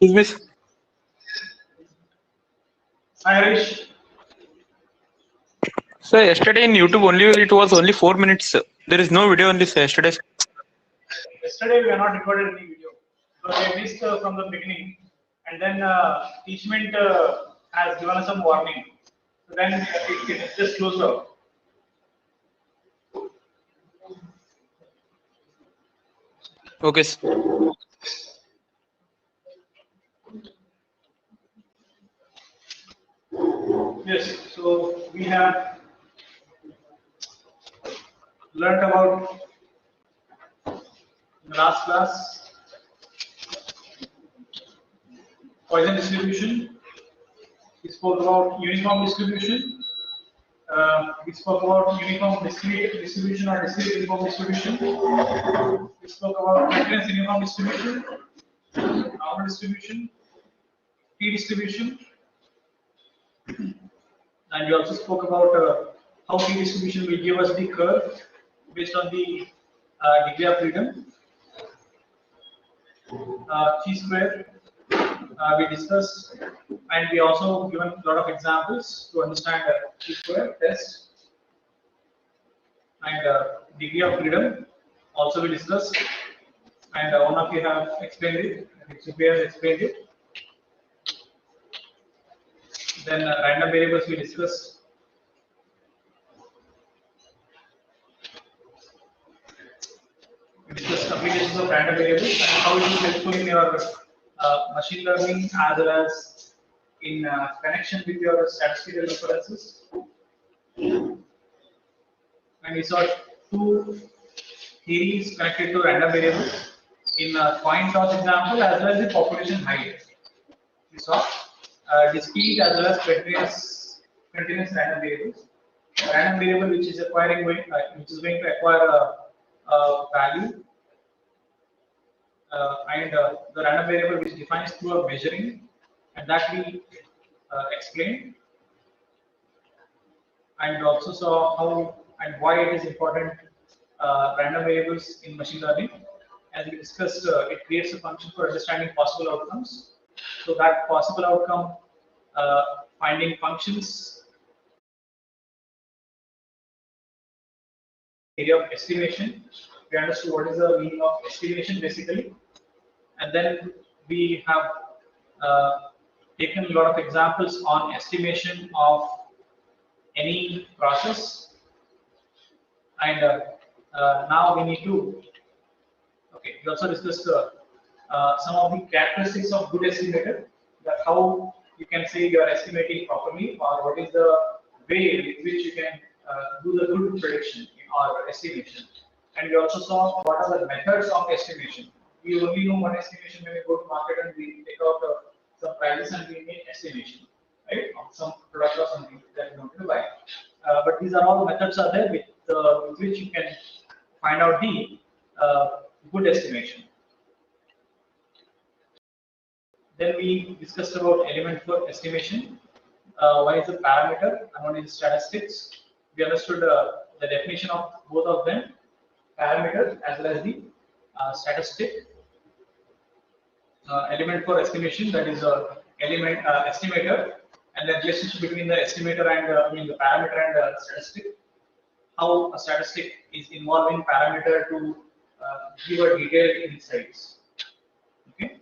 Is this? Hi, Harish. So yesterday in YouTube only it was only 4 minutes. There is no video on this yesterday. Yesterday we are not recorded any video because we missed from the beginning, and then teachment has given us some warning. So then it just closed out. Okay. Yes. So we have learned about in the last class Poisson distribution. We spoke about uniform distribution. We spoke about uniform discrete distribution or discrete uniform distribution. We spoke about continuous uniform distribution, normal distribution, t distribution, and we also spoke about how t distribution will give us the curve based on the degree of freedom. Chi square we discussed, and we also given a lot of examples to understand chi square test, and degree of freedom also we discussed, and one of you have explained it, Supriya has explained it. Then random variables we discussed. We discussed applications of random variables and how it is helpful in your machine learning as well as in connection with your statistical inferences. And we saw two theories connected to random variables in coin toss example as well as the population height. We saw discrete as well as continuous random variables. Random variable which is which is going to acquire a value, and the random variable which defines through a measuring, and that we explained, and also saw how and why it is important random variables in machine learning. As we discussed, it creates a function for understanding possible outcomes. So that possible outcome finding functions area of estimation. We understood what is the meaning of estimation basically, and then we have taken a lot of examples on estimation of any process, and now we need to. Okay, we also discussed some of the characteristics of good estimator. That how you can say you are estimating properly, or what is the way with which you can do the good prediction or estimation. And we also saw what are the methods of estimation. We only know one estimation when we go to market and we take out some prices and we make estimation, right, of some product or something that we want to buy. But these are all methods are there with which you can find out the good estimation. Then we discussed about element for estimation. One is the parameter and one is statistics. We understood the definition of both of them, parameter as well as the statistic. Element for estimation, that is a element estimator, and the relationship between the estimator and the parameter and statistic. How a statistic is involving parameter to give a detailed insights. Okay.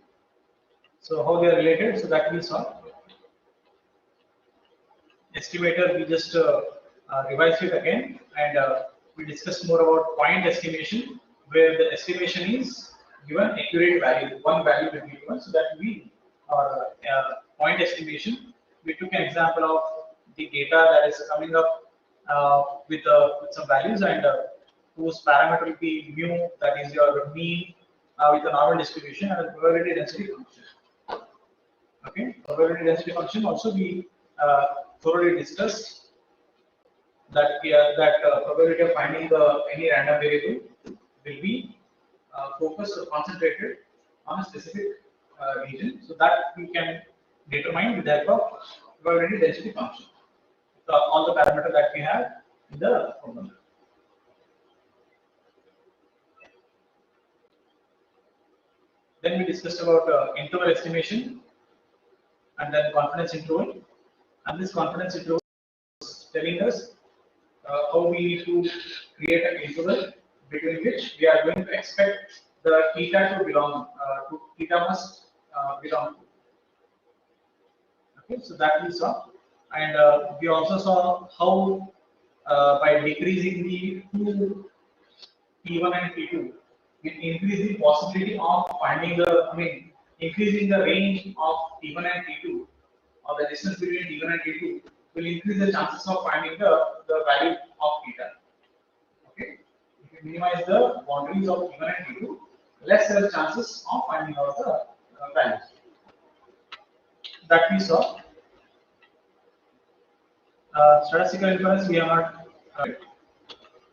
So how they are related? So that we saw. Estimator, we just revised it again, and we discussed more about point estimation, where the estimation is given accurate value, one value will be given, so that we our point estimation. We took an example of the data that is coming up with some values, and whose parameter will be mu, that is your mean, with a normal distribution and a probability density function. Okay, probability density function also we thoroughly discussed that probability of finding any random variable will be focused or concentrated on a specific region, so that we can determine with the help of probability density function. So all the parameters that we have in the formula. Then we discussed about interval estimation and then confidence interval. And this confidence interval is telling us how we need to create an interval between which we are going to expect the theta to belong to, theta must belong to. Okay, so that we saw, and we also saw how by decreasing the two T1 and T2, it increases the possibility of finding the, increasing the range of T1 and T2, or the distance between T1 and T2, will increase the chances of finding the value of theta. Okay, if you minimize the boundaries of T1 and T2, less the chances of finding out the values. That we saw. Statistical inference we have not.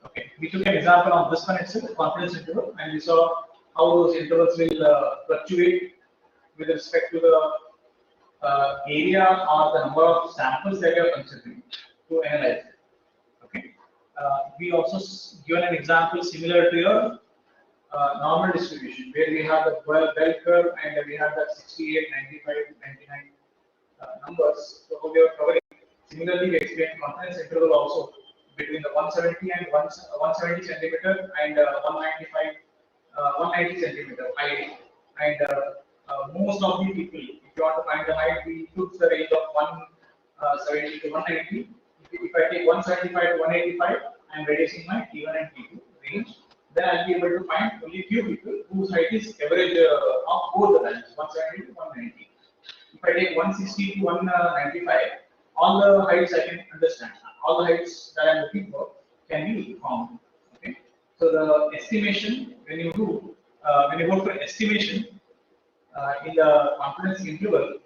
Okay, we took an example of this one itself, confidence interval, and we saw how those intervals will fluctuate with respect to the area or the number of samples that you are considering to analyze. Okay, we also given an example similar to your normal distribution, where we have the bell curve and we have the 68, 95, 99 numbers. So how we are covering. Similarly, we explained confidence interval also between the 170 and 170 centimeter and 195, 190 centimeter height. And most of the people, if you want to find the height, we took the range of 170 to 190. If I take 175 to 185, I am reducing my T1 and T2 range. Then I'll be able to find only few people whose height is average of both the values, 170 to 190. If I take 160 to 195, all the heights I can understand. All the heights that I'm looking for can be found. Okay. So the estimation, when you go for estimation in the confidence interval,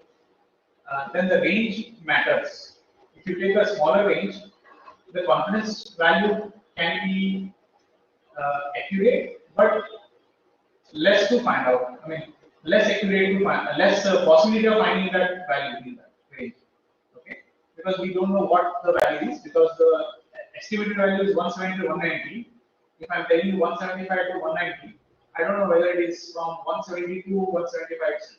then the range matters. If you take a smaller range, the confidence value can be accurate, but less to find out. Less accurate to find, less possibility of finding that value in that range. Okay, because we don't know what the value is, because the estimated value is 170 to 190. If I'm telling you 175 to 190, I don't know whether it is from 170 to 175.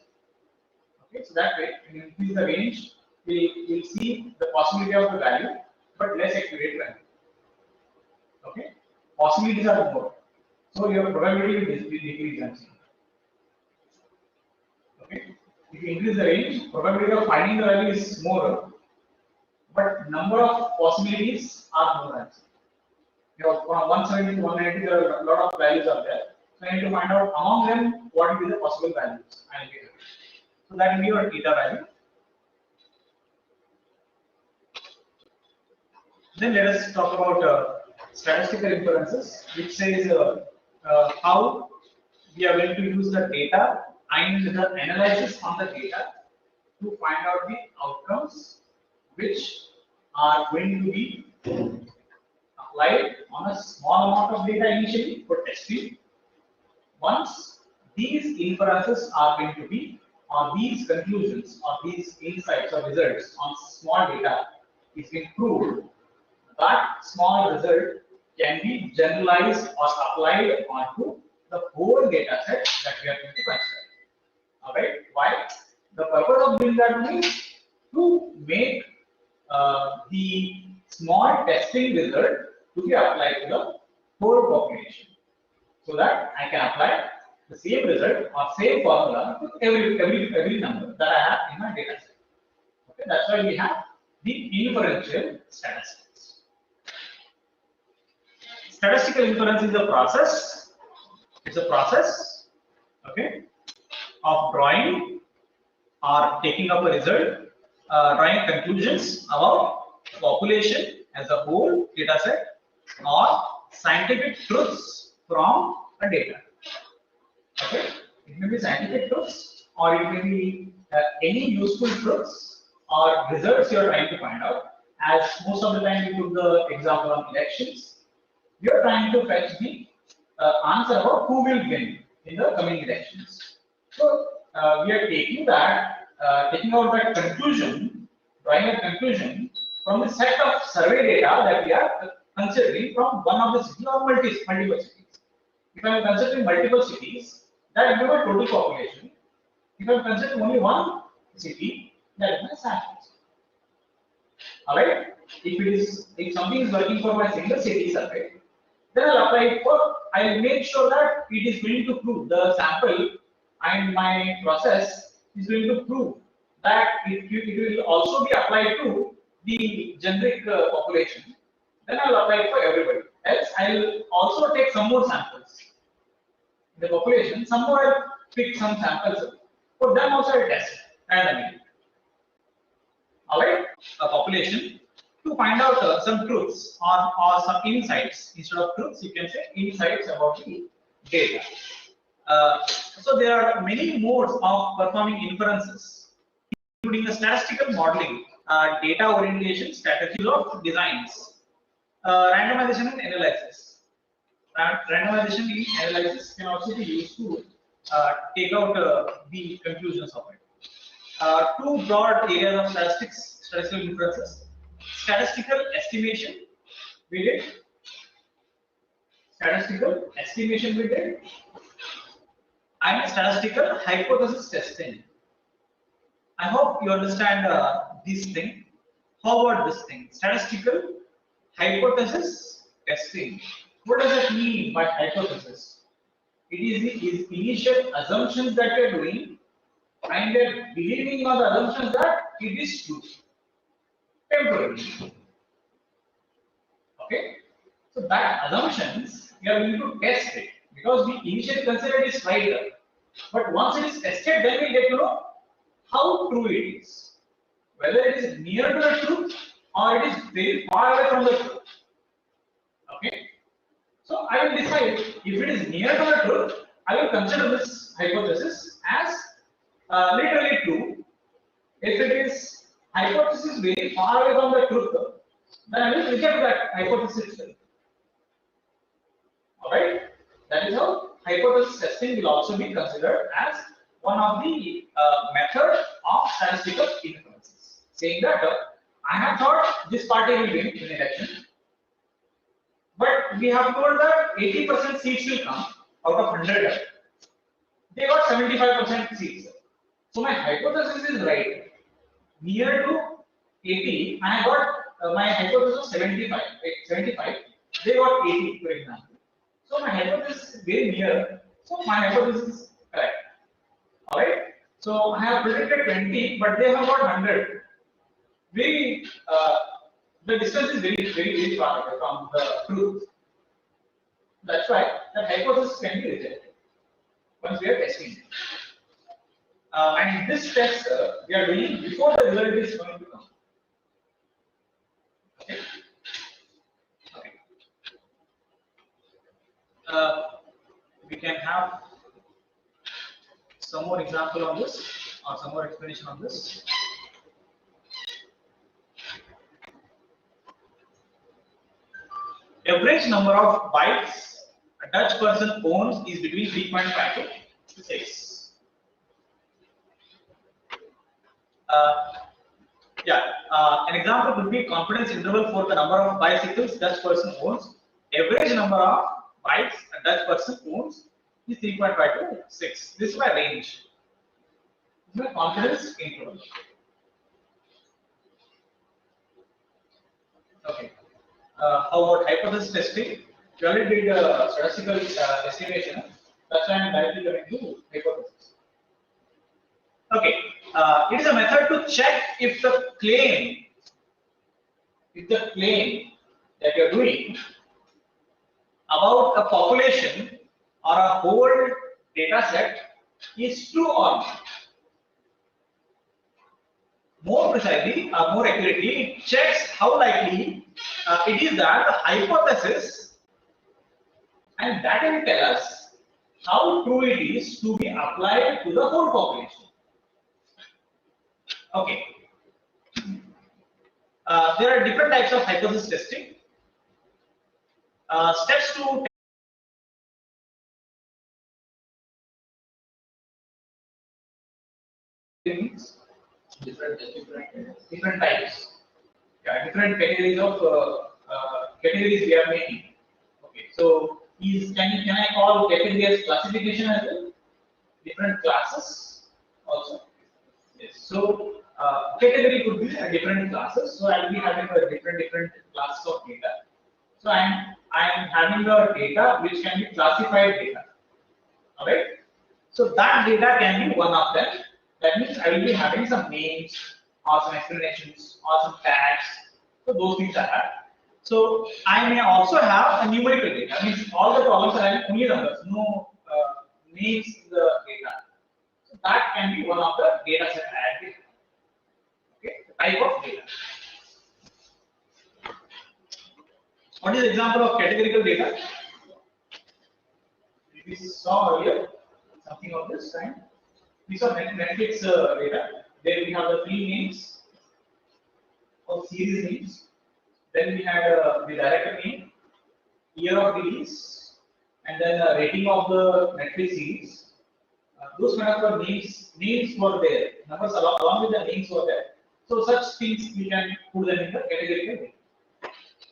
Okay, so that way, when you increase the range, we'll see the possibility of the value, but less accurate value. Okay, possibilities are more, so your probability will decrease. Okay, if you increase the range, probability of finding the value is more, but number of possibilities are more. From 170 to 190, there are a lot of values are there. So I need to find out among them what will be the possible values. So that will be your theta value. Then let us talk about statistical inferences, which says how we are going to use the data and the analysis on the data to find out the outcomes which are going to be applied on a small amount of data initially for testing. Once these inferences are going to be, or these conclusions, or these insights or results on small data is being proved, that small result can be generalized or applied onto the whole data set that we are going to consider. Alright, why? The purpose of doing that is to make the small testing result to be applied to the whole population, so that I can apply the same result or same formula to every number that I have in my data set. Okay, that's why we have the inferential statistics. Statistical inference is a process. It's a process, okay, of drawing or taking up a result, drawing conclusions about population as a whole data set, or scientific truths from a data. Okay, it may be scientific truths, or it may be any useful truths or results you are trying to find out. As most of the time we took the example of elections, we are trying to fetch the answer about who will win in the coming elections. So we are taking that, taking out that conclusion, drawing a conclusion from the set of survey data that we are considering from one of the cities or multiple cities. If I am considering multiple cities, that is my total population. If I consider only one city, that is my sample. Alright? If something is working for my single city survey, then I'll apply it for, I'll make sure that it is going to prove the sample and my process is going to prove that it will also be applied to the generic population. Then I'll apply it for everybody. Else I'll also take some more samples. The population, some more I'll pick some samples. For them also I'll test randomly. Alright, a population to find out some truths or some insights. Instead of truths, you can say insights about the data. So there are many modes of performing inferences, including the statistical modeling, data orientation, strategies of designs, randomization and analysis. Randomization and analysis can also be used to take out the conclusions of it. Two broad areas of statistical inferences. Statistical estimation, we did. Statistical estimation, we did. And statistical hypothesis testing. I hope you understand this thing. How about this thing? Statistical hypothesis testing. What does it mean by hypothesis? It is the initial assumptions that you are doing and believing on the assumptions that it is true. Temporarily. Okay? So that assumptions, we are going to test it because we initially consider it is right. But once it is tested, then we get to know how true it is. Whether it is near to the truth or it is very far away from the truth. Okay? So I will decide if it is near to the truth, I will consider this hypothesis as literally true. If it is hypothesis very far away from the truth, then I will reject that hypothesis itself. Alright? That is how hypothesis testing will also be considered as one of the methods of statistical inferences. Saying that I have thought this party will win in election, but we have told that 80% seats will come out of 100. They got 75% seats. So my hypothesis is right. Near to 80, I got my hypothesis was 75. They got 80, for example. So my hypothesis is very near. So my hypothesis is correct. Alright? So I have predicted 20, but they have got 100. Very, the distance is very far away from the truth. That's why the hypothesis can be rejected once we are testing it. And this test we are doing before the result is going to come. Okay. Okay. We can have some more example on this or some more explanation on this. Average number of bikes a Dutch person owns is between 3.5 to 6. An example could be confidence interval for the number of bicycles Dutch person owns. Average number of bikes a Dutch person owns is 3.5 to 6. This is my range. This is my confidence interval. Okay. How about hypothesis testing? We already did statistical estimation. That's why I'm directly going to hypothesis. Okay. It is a method to check if the claim that you're doing about a population or a whole data set is true or not. More precisely, more accurately, it checks how likely it is that the hypothesis, and that will tell us how true it is to be applied to the whole population. Okay. There are different types of hypothesis testing. Steps to different types. Yeah, different categories of categories we are making. Okay, so can I call category as classification as well? different classes also. Yes. So category could be different classes. So I'll be having a different classes of data. So I'm having the data which can be classified data. Alright. So that data can be one of them. That means I will be having some names or some explanations or some tags. So those things I have. So I may also have a numerical data. Means all the columns are having only numbers, no names in the data. So that can be one of the data set I have. Okay, type of data. What is the example of categorical data? We saw earlier something of this kind. We saw Netflix data. There we have the three names of series names. Then we had the director name, year of release, and then rating of the Netflix series. Those kind of names were there. Numbers along with the names were there. So such things we can put them in the categorical data.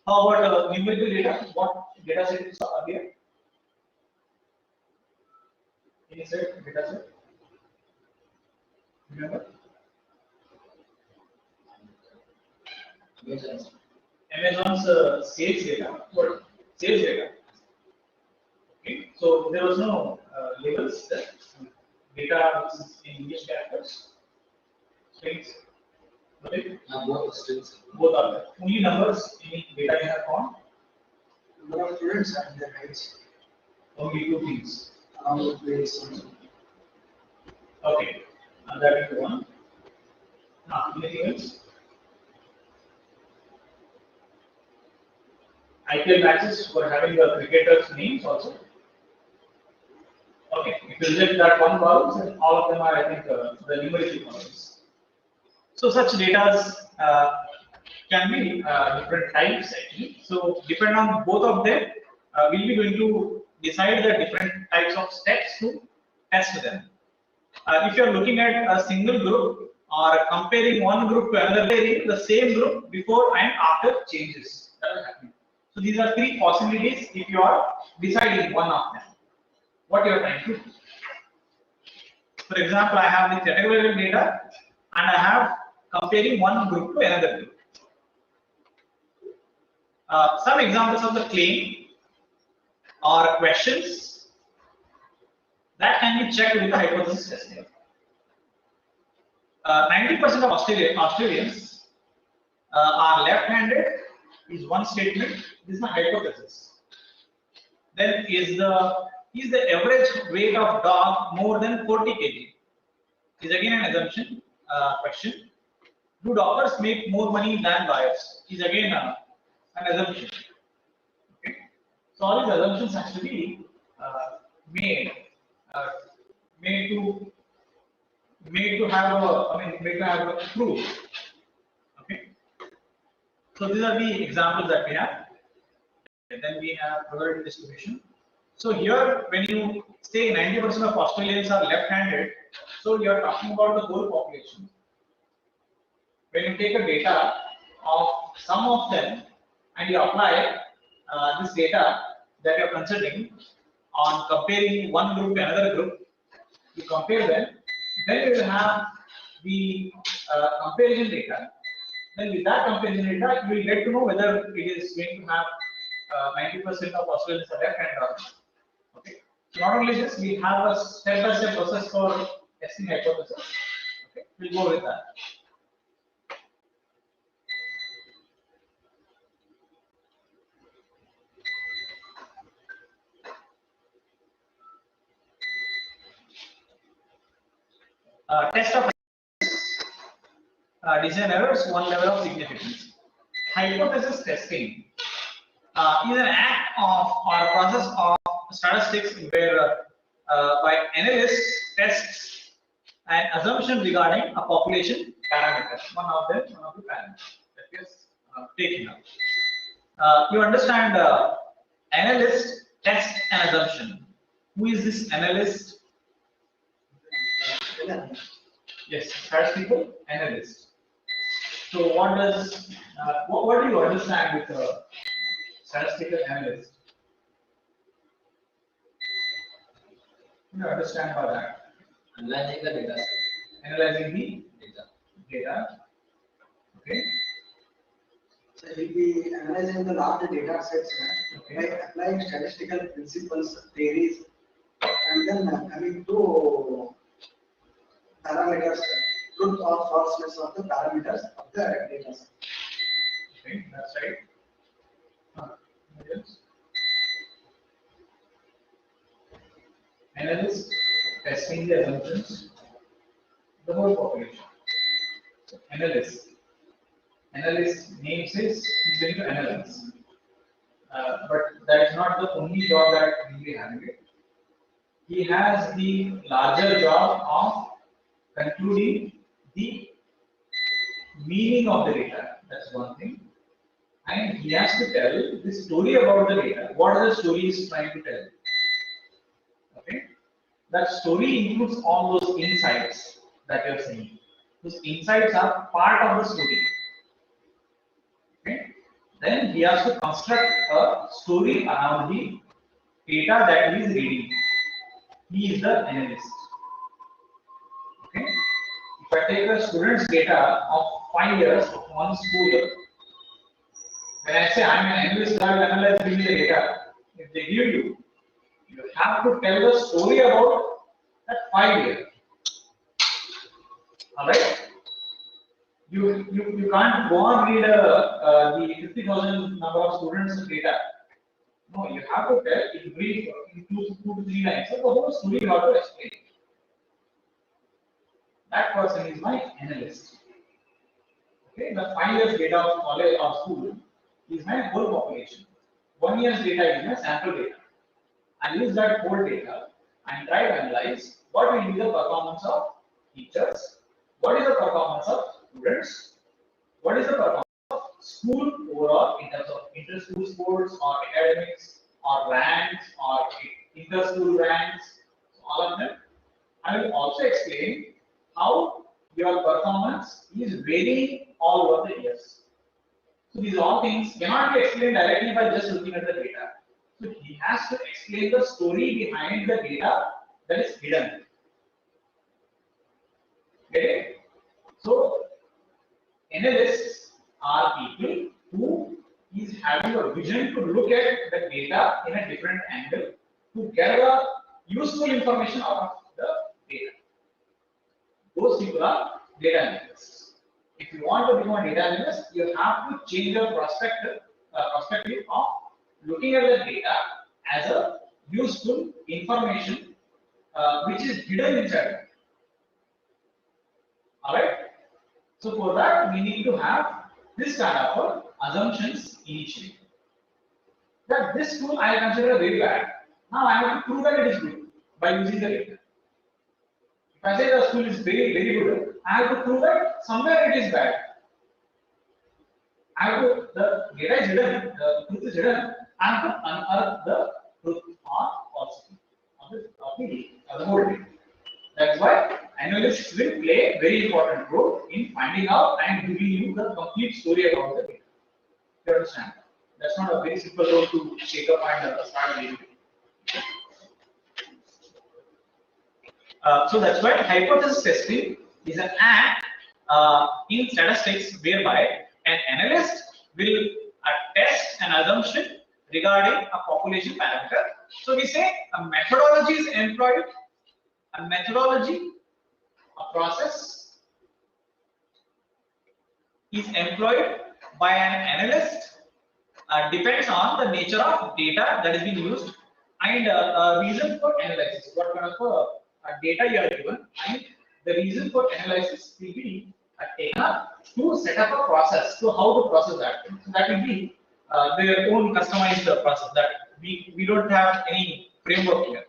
How about numerical data? What data set we saw earlier? Any set data set? Remember? Amazon's sales data. What? Sales data. Okay. So there was no labels there. Data is in English characters. Strings. Okay. Both strings. Both are there. Only numbers in data you have found. Number of students and their grades. Only two things. Along with grades also. Okay. That is the one. Anything else? IPL matches for having the cricketers' names also. Okay, if you select that one column, then all of them are, I think, the numerical columns. So such data can be different types actually. So depending on both of them, we'll be going to decide the different types of steps to test them. If you are looking at a single group or comparing one group to another, the same group before and after changes that are happening. So these are three possibilities if you are deciding one of them. What you are trying to do. For example, I have the categorical data and I have comparing one group to another group. Some examples of the claim or questions that can be checked with the hypothesis testing. 90% of Australians are left-handed is one statement. This is my hypothesis. Then is the average weight of dog more than 40 kg? Is again an assumption question. Do doctors make more money than lawyers? Is again an assumption. Okay. So all these assumptions have to be made to have a proof. Okay. So these are the examples that we have. And then we have probability distribution. So here, when you say 90% of Australians are left-handed, so you are talking about the whole population. When you take a data of some of them and you apply this data that you are considering on comparing one group to another group, you compare them, then you will have the comparison data. Then with that comparison data, you will get to know whether it is going to have 90% of Australians are left-handed or not. Okay. So not only this, we have a step-by-step process for testing hypothesis. Okay. We'll go with that. Test of design errors, one level of significance. Hypothesis testing is an act of or process of statistics where by analysts tests an assumption regarding a population parameter. One of the parameters that is taken up. You understand? Analyst test an assumption. Who is this analyst? Yes, statistical analyst. So what does what do you understand with a statistical analyst? What do you understand by that? Analyzing the data set. Analyzing the Data. data. Okay. So we'll be analyzing the large data sets Okay. by applying statistical principles, theories, and then coming to parameters, truth or falseness of the parameters of the data set. Okay, that's right. Yes. Analyst testing the assumptions, the whole population. So analyst name says he's going to analyze. But that is not the only job that he will be having it. He has the larger job of concluding the meaning of the data. That's one thing. And he has to tell the story about the data. What the story is trying to tell. Okay. That story includes all those insights that you're seeing. Those insights are part of the story. Okay. Then he has to construct a story around the data that he is reading. He is the analyst. Okay. If I take a student's data of 5 years of one school year, when I say I'm an analyst, I will analyze give me the data. If they give you, you have to tell the story about that 5 years. All right. You can't go and read the 50,000 number of students' data. No, you have to tell in brief, in 2 to 3 lines. So the whole story you have to explain. That person is my analyst. Okay, the 5 years data of college or school is my whole population. 1 year's data is my sample data. I use that whole data and try to analyze what will be the performance of teachers, what is the performance of students, what is the performance of school overall in terms of inter-school sports or academics or ranks or inter-school ranks, all of them. I will also explain how your performance is varying all over the years. So these all things cannot be explained directly by just looking at the data. So he has to explain the story behind the data that is hidden. Get it? So analysts are people who is having a vision to look at the data in a different angle to gather useful information out of the data. Those people are data analysts. If you want to become a data analyst, you have to change your perspective of looking at the data as a useful information which is hidden inside it. All right. So for that, we need to have this kind of assumptions initially. That this tool I consider very bad. Now I have to prove that it is good by using the data. If I say the tool is very good, I have to prove that somewhere it is bad. I have to, the data is hidden, the truth is hidden. I have to unearth the truth or falsity of the whole data. That's why analysts will play a very important role in finding out and giving you the complete story about the data. You understand? That's not a very simple role to take up and start reading. So that's why hypothesis testing is an act in statistics whereby an analyst will test an assumption regarding a population parameter. So we say a methodology is employed, a methodology, a process is employed by an analyst depends on the nature of data that is being used and reason for analysis. What kind of data you are given and the reason for analysis will be taken up to set up a process to how to process that. So that will be their own customized process that we don't have any framework here.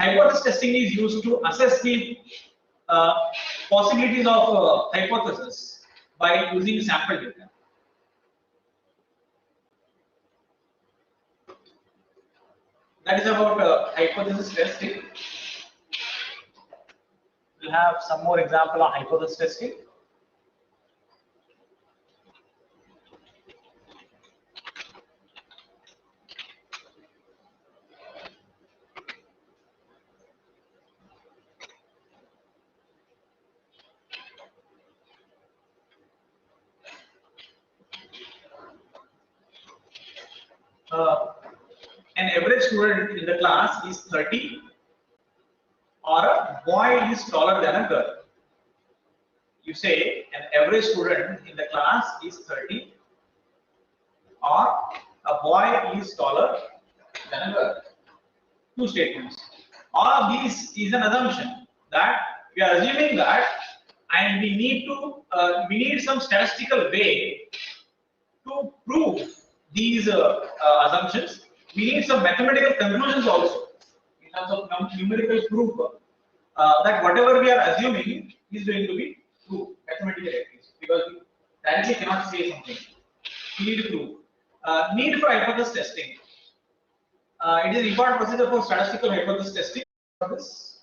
Hypothesis testing is used to assess the possibilities of hypothesis by using sample data. That is about hypothesis testing. We'll have some more example on hypothesis testing. student in the class is 30 or a boy is taller than a girl. You say an average student in the class is 30 or a boy is taller than a girl. Two statements. All of these is an assumption that we are assuming that, and we need some statistical way to prove these assumptions. We need some mathematical conclusions also in terms of numerical proof that whatever we are assuming is going to be true mathematically at least, because we directly cannot say something. We need to prove. Need for hypothesis testing. It is an important procedure for statistical hypothesis testing. This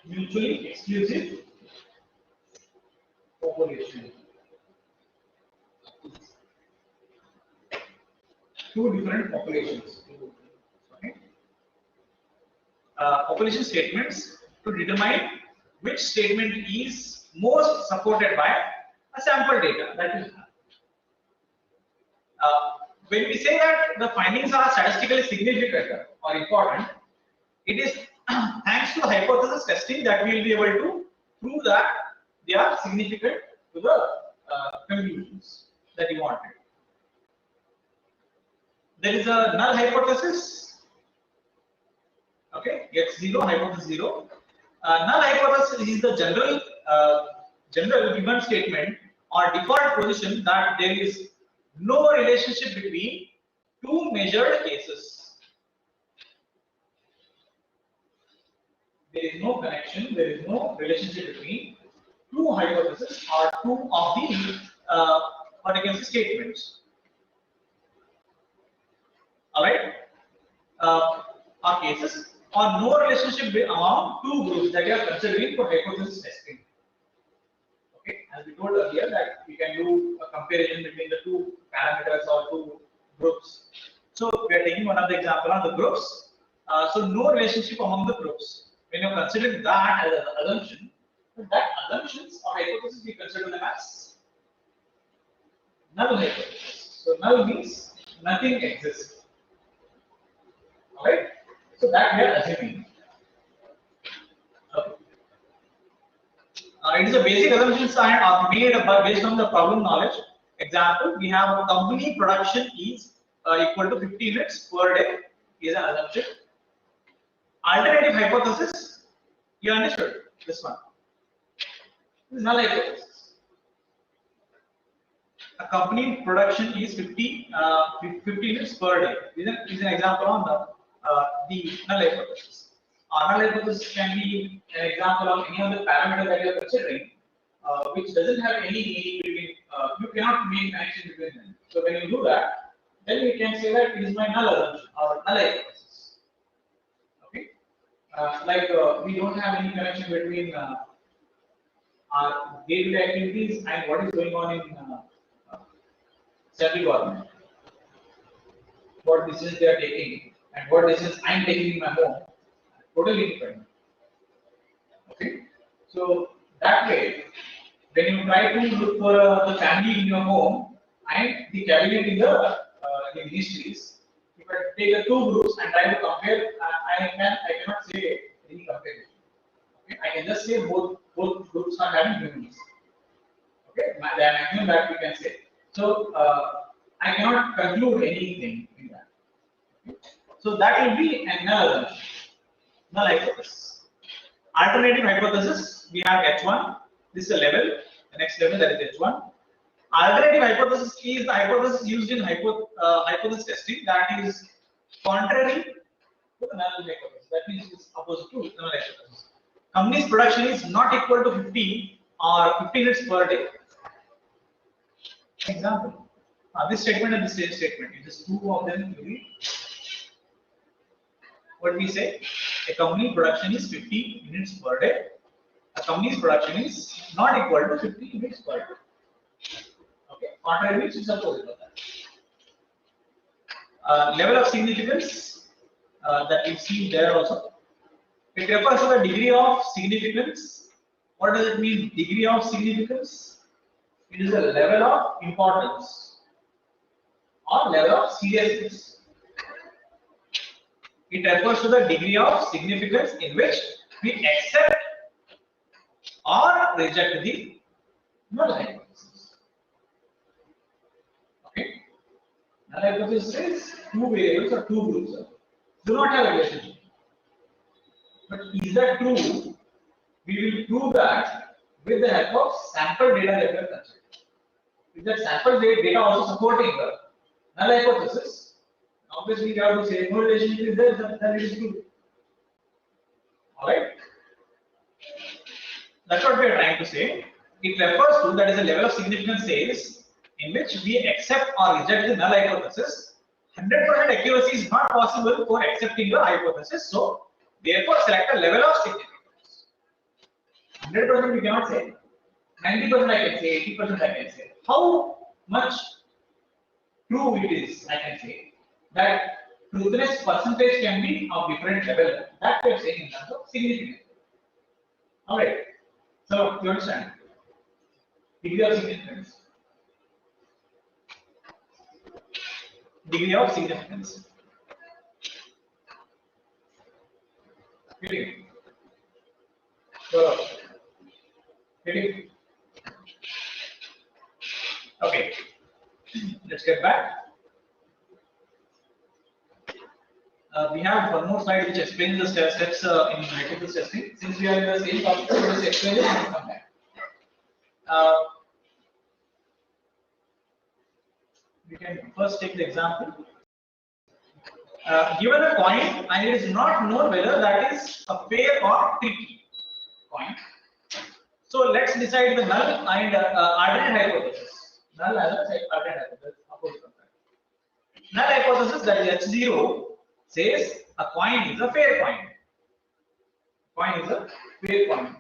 mutually exclusive population. Two different populations. Okay. Population statements to determine which statement is most supported by a sample data that we have. When we say that the findings are statistically significant or important, it is thanks to hypothesis testing that we will be able to prove that they are significant to the conclusions that you wanted. There is a null hypothesis. Okay, x0 hypothesis 0. Null hypothesis is the general given statement or default position that there is no relationship between two measured cases. There is no connection, there is no relationship between two hypotheses or two of the what I can say statements. Alright, or cases, or no relationship among two groups that you are considering for hypothesis testing. Okay, as we told earlier that we can do a comparison between the two parameters or two groups. So we are taking one of the example on the groups. So no relationship among the groups. When you are considering that as an assumption, that assumptions or hypothesis we consider them as null hypothesis. So null means nothing exists. Alright, so that we are assuming. Okay. It is a basic assumption sign or made based on the problem knowledge. Example, we have a company production is equal to 50 units per day is an assumption. Alternative hypothesis, you understood this one. This is null hypothesis. A company production is 50 units per day. Is an example on the null hypothesis. Null hypothesis can be an example of any other parameter that you are considering, which doesn't have any meaning between. You cannot make connection between them. So when you do that, then we can say that it is my null assumption or null hypothesis. Okay, we don't have any connection between our day-to-day activities and what is going on in central government. What decisions they are taking and what decisions I am taking in my home, totally different. Okay, so that way, when you try to look for the family in your home and the cabinet in the ministries, if I take the two groups and try to compare, I cannot say any comparison. Okay, I can just say both groups are having humans. Okay, the maximum that we can say. So I cannot conclude anything in that. Okay? So that will be a null hypothesis. Alternative hypothesis, we have H1. This is a level. The next level, that is H1. Alternative hypothesis is the hypothesis used in hypothesis testing that is contrary to the null hypothesis. That means it is opposite to null hypothesis. Company's production is not equal to 50 or 50 units per day. Example, this statement and this statement, it is two of them. What we say, a company production is 50 units per day. A company's production is not equal to 50 units per day. Okay, contrary means it's opposite of that. Level of significance that we see there also. It refers to the degree of significance. What does it mean? Degree of significance. It is a level of importance or level of seriousness. It refers to the degree of significance in which we accept or reject the null hypothesis. Okay. Null hypothesis is two variables or two groups do not have a relationship. But is that true? We will prove that with the help of sample data that we are considering. If that sample data also supporting the null hypothesis, obviously we have to say no relationship is there, then it is true. Alright? That's what we are trying to say. It refers to, that is, a level of significance says in which we accept or reject the null hypothesis. 100% accuracy is not possible for accepting the hypothesis, so therefore select a level of significance. 100% we cannot say. 90% I can say, 80% I can say. How much true it is, I can say. That truthiness percentage can be of different level. That we are saying in terms of significance. Alright. So you understand? Degree of significance. Degree of significance. Getting. So, getting. Okay. Let's get back. We have one more slide which explains the steps in hypothesis testing. Since we are in the same topic, so let's explain it and come back. We can first take the example. Given a coin and it is not known whether that is a fair or tricky coin. So let's decide the null and alternate hypothesis. Null as a alternate hypothesis. Opposite of that. Null hypothesis, that is H0, says a coin is a fair coin. Coin is a fair coin.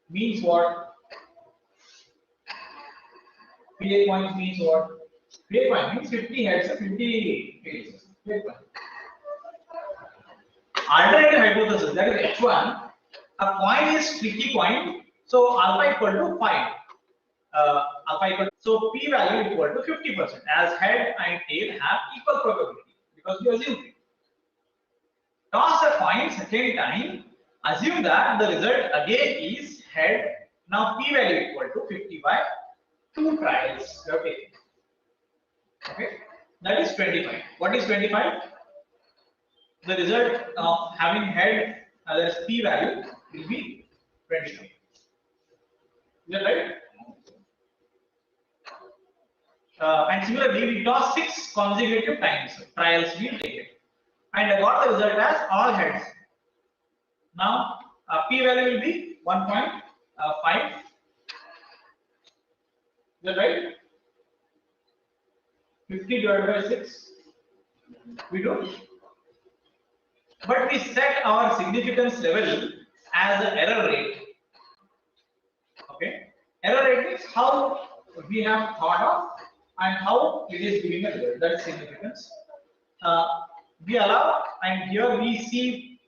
Means what? Fair coin means what? Fair coin means 50 heads and 50 tails. Fair coin. Alternate hypothesis, that is H1, a coin is tricky coin, so alpha equal to 5. So p value equal to 50%, as head and tail have equal probability because we assume it. Toss a coin second time, assume that the result again is head. Now p value equal to 50 by 2 trials. Okay. Okay. That is 25. What is 25? The result of having head, that is p value, will be 25. Is that right? And similarly, we toss 6 consecutive times. Trials we take it. And I got the result as all heads. Now, p value will be 1.5. Is that right? 50 divided by 6. We do. But we set our significance level as an error rate. Okay. Error rate means how we have thought of and how it is giving a result. That is significance. We allow, and here we see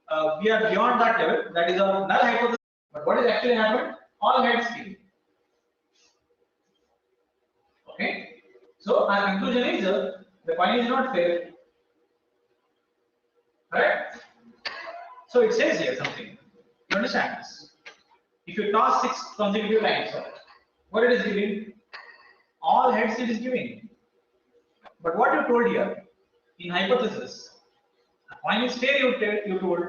we are beyond that level. That is our null hypothesis. But what is actually happened? All heads came. Okay. So our conclusion is the coin is not fair. Correct? So it says here something. You understand this? If you toss 6 consecutive times, what it is giving? All heads it is giving. But what you told here in hypothesis, a coin is fair, you told.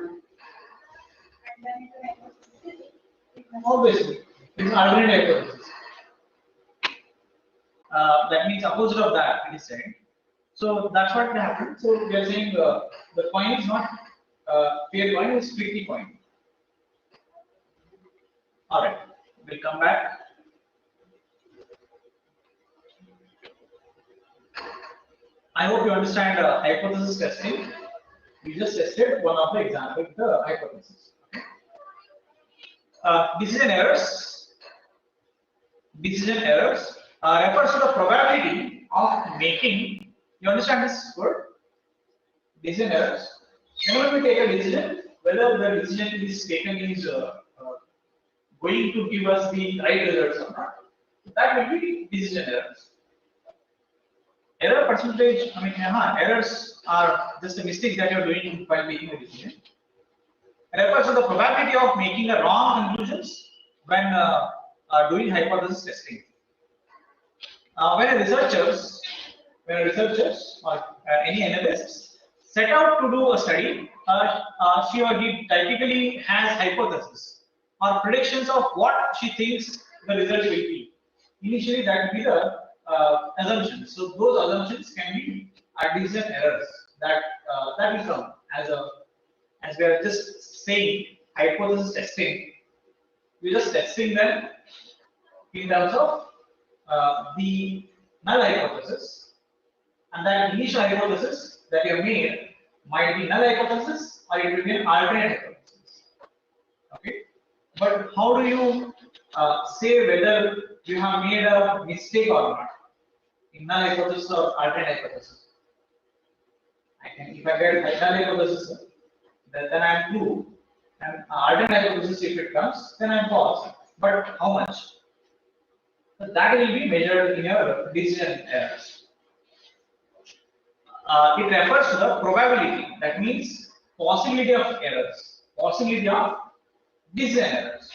Obviously, it is alternate hypothesis. That means opposite of that, it is said. So that's what happened. So we are saying the coin is not fair coin, it is tricky coin. All right, we'll come back. I hope you understand hypothesis testing. We just tested one of the examples, the hypothesis. Decision errors. Decision errors refers to the probability of making. You understand this word? Decision errors. Whenever we take a decision, whether the decision is taken is going to give us the right results or not, that will be decision errors. Error percentage, I mean, errors are just a mistake that you're doing while making a decision. Refers to the probability of making a wrong conclusions when doing hypothesis testing. When a researchers or any analysts set out to do a study, she or he typically has hypotheses or predictions of what she thinks the result will be. Initially, that will be the assumptions. So those assumptions can be decision errors that will come as we are just saying hypothesis testing. We're just testing them in terms of the null hypothesis, and that initial hypothesis that you have made might be null hypothesis or it will be an alternate hypothesis. Okay, but how do you say whether you have made a mistake or not in null hypothesis or alternate hypothesis? If I get null hypothesis, then I am true, and alternate hypothesis, if it comes, then I am false. But how much? So that will be measured in your decision errors. It refers to the probability, that means possibility of errors, possibility of decision errors,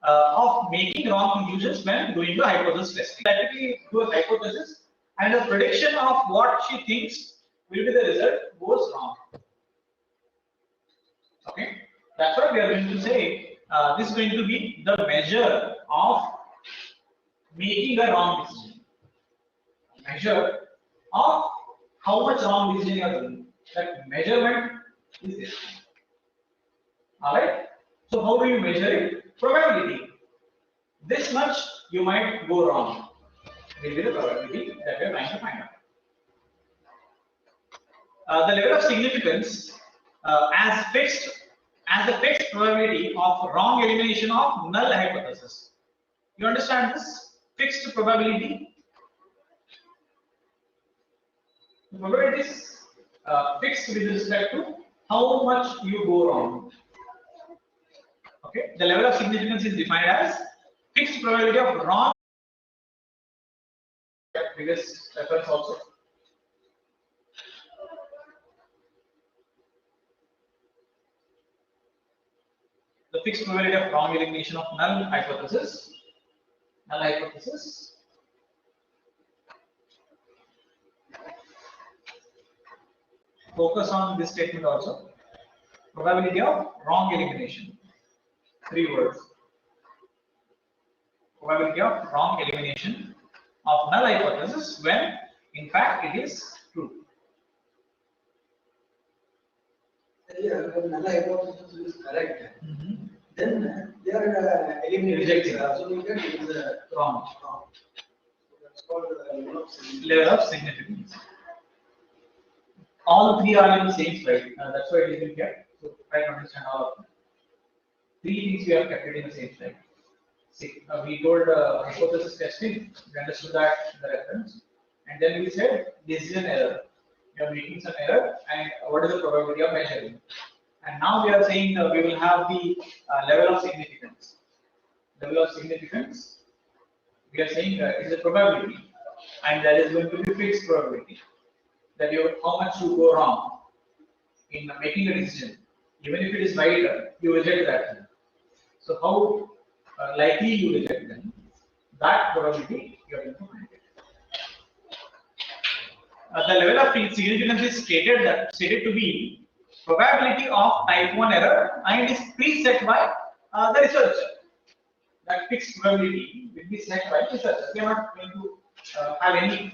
of making wrong conclusions when doing the hypothesis testing. Typically, do a hypothesis and the prediction of what she thinks will be the result goes wrong. Okay, that's why we are going to say this is going to be the measure of making a wrong decision. Measure of how much wrong decision you are doing. That measurement is this. Alright. So how do you measure it? Probability. This much you might go wrong. Will be the probability that we are trying to find out. The level of significance as the fixed probability of wrong elimination of null hypothesis. You understand this? Fixed probability. The probability is fixed with respect to how much you go wrong. Okay. The level of significance is defined as fixed probability of wrong. Previous reference also. The fixed probability of wrong elimination of null hypothesis. Null hypothesis. Focus on this statement also. Probability of wrong elimination. 3 words. Probability of wrong elimination of null hypothesis when in fact it is true. When null hypothesis is correct, then they are eliminated. So we get it is Wrong. So that's called Level of significance. All 3 are in the same slide. That's why it is in here. So try to understand all of them. 3 things we have kept it in the same slide. See, we told hypothesis testing. We understood that in the reference, and then we said decision error. You are making some error, and what is the probability of measuring? And now we are saying we will have the level of significance. Level of significance. We are saying it is a probability, and that is going to be fixed probability. That how much you go wrong in making a decision. Even if it is right, you reject that. So how likely you reject them? That probability you are going to find it. The level of significance is stated to be probability of type 1 error and is preset by the researcher. That fixed probability will be set by the researcher. We are not going to have any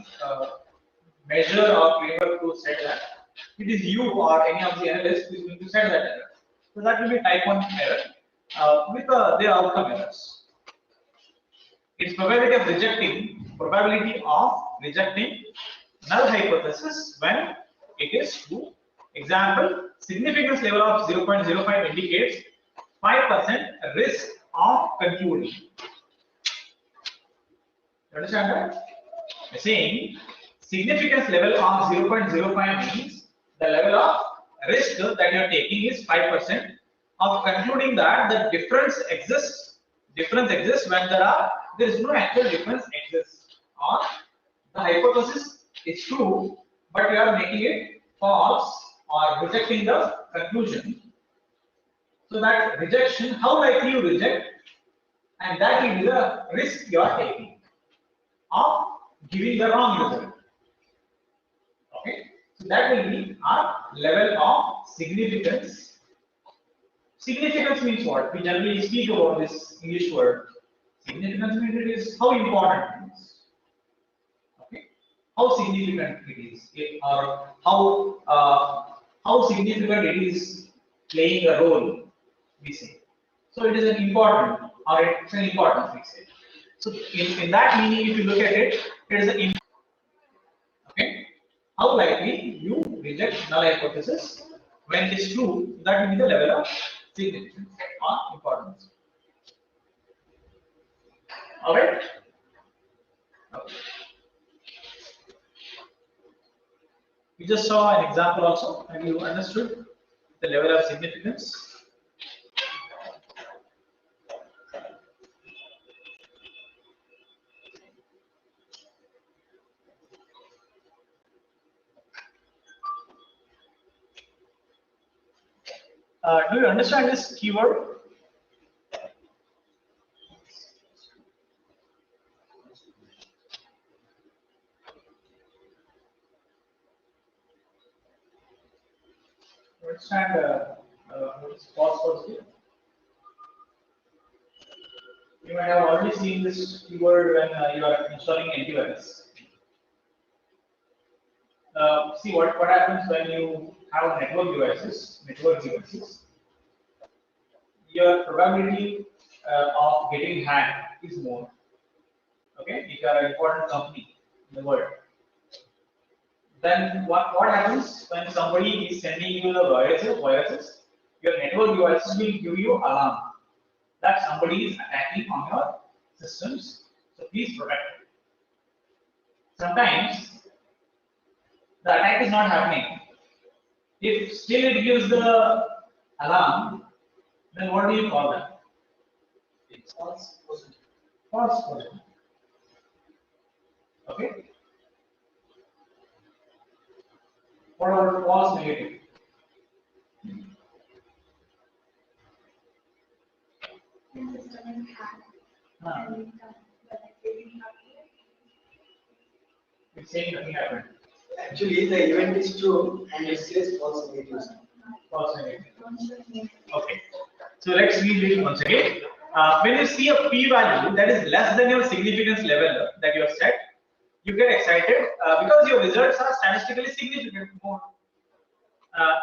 measure or framework to set that. It is you or any of the analysts who is going to set that error. So that will be type 1 error with their outcome errors. Its probability of rejecting null hypothesis when it is true. Example, significance level of 0.05 indicates 5% risk of concluding. You understand that? I'm saying significance level of 0.05 means the level of risk that you are taking is 5% of concluding that the difference exists. Difference exists when there is no actual difference exists, or the hypothesis it's true, but you are making it false or rejecting the conclusion. So that rejection, how likely you reject, and that will be the risk you are taking of giving the wrong result. Okay, so that will be our level of significance. Significance means what? We generally speak about this English word. Significance means it is how important it is. Okay, how significant it is, or how significant it is playing a role. We say. So it is an important, or it's an importance. We say. So in that meaning, if you look at it, it is an okay. How likely you reject null hypothesis when it is true? That will be the level of significance or importance. All right. Okay. We just saw an example also, and you understood the level of significance. Do you understand this keyword? Understand pause for here. You might have already seen this keyword when you are installing antivirus. See what happens when you have network devices. Your probability of getting hacked is more. Okay, if you are an important company in the world, then what happens when somebody is sending you the viruses? Your network devices will give you alarm that somebody is attacking on your systems. So please protect it. Sometimes the attack is not happening. If still it gives the alarm, then what do you call that? It's false positive. False positive. Okay. What about false negative? It's saying nothing happened. Actually, the event is true and it says false negative. False negative. Okay. So let's read it once again. When you see a p-value that is less than your significance level that you have set, you get excited because your results are statistically significant more.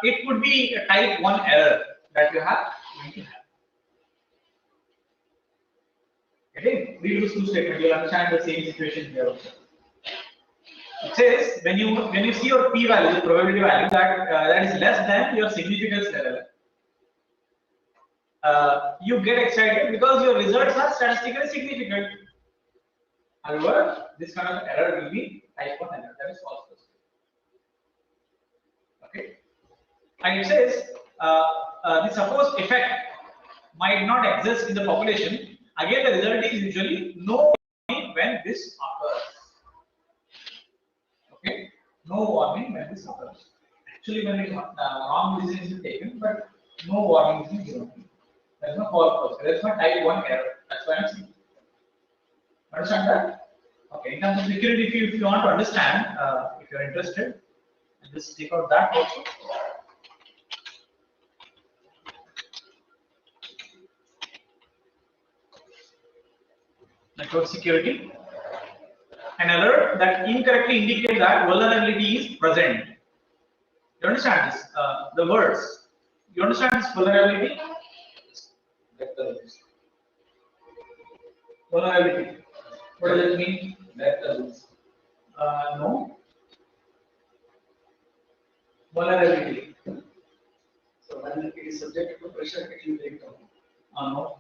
It could be a type 1 error that you have. Okay, read those two statements. You'll understand the same situation here also. It says when you see your p-value, the probability value that is less than your significance level, you get excited because your results are statistically significant. However, this kind of error will be type 1 error, that is false positive. Okay, and it says the supposed effect might not exist in the population. Again, the result is usually no warning when this occurs. Okay, no warning when this occurs. Actually, when the wrong decision is taken, but no warning is given. There is no false positive. There is no type 1 error. That's why I'm saying. Understand that? Okay. In terms of security, if you want to understand, if you are interested, just take out that also. Network security. An alert that incorrectly indicates that vulnerability is present. You understand this? The words. You understand this vulnerability? Vulnerability. What does it mean? No. Vulnerability. So when it is subject to pressure, it will break down. No.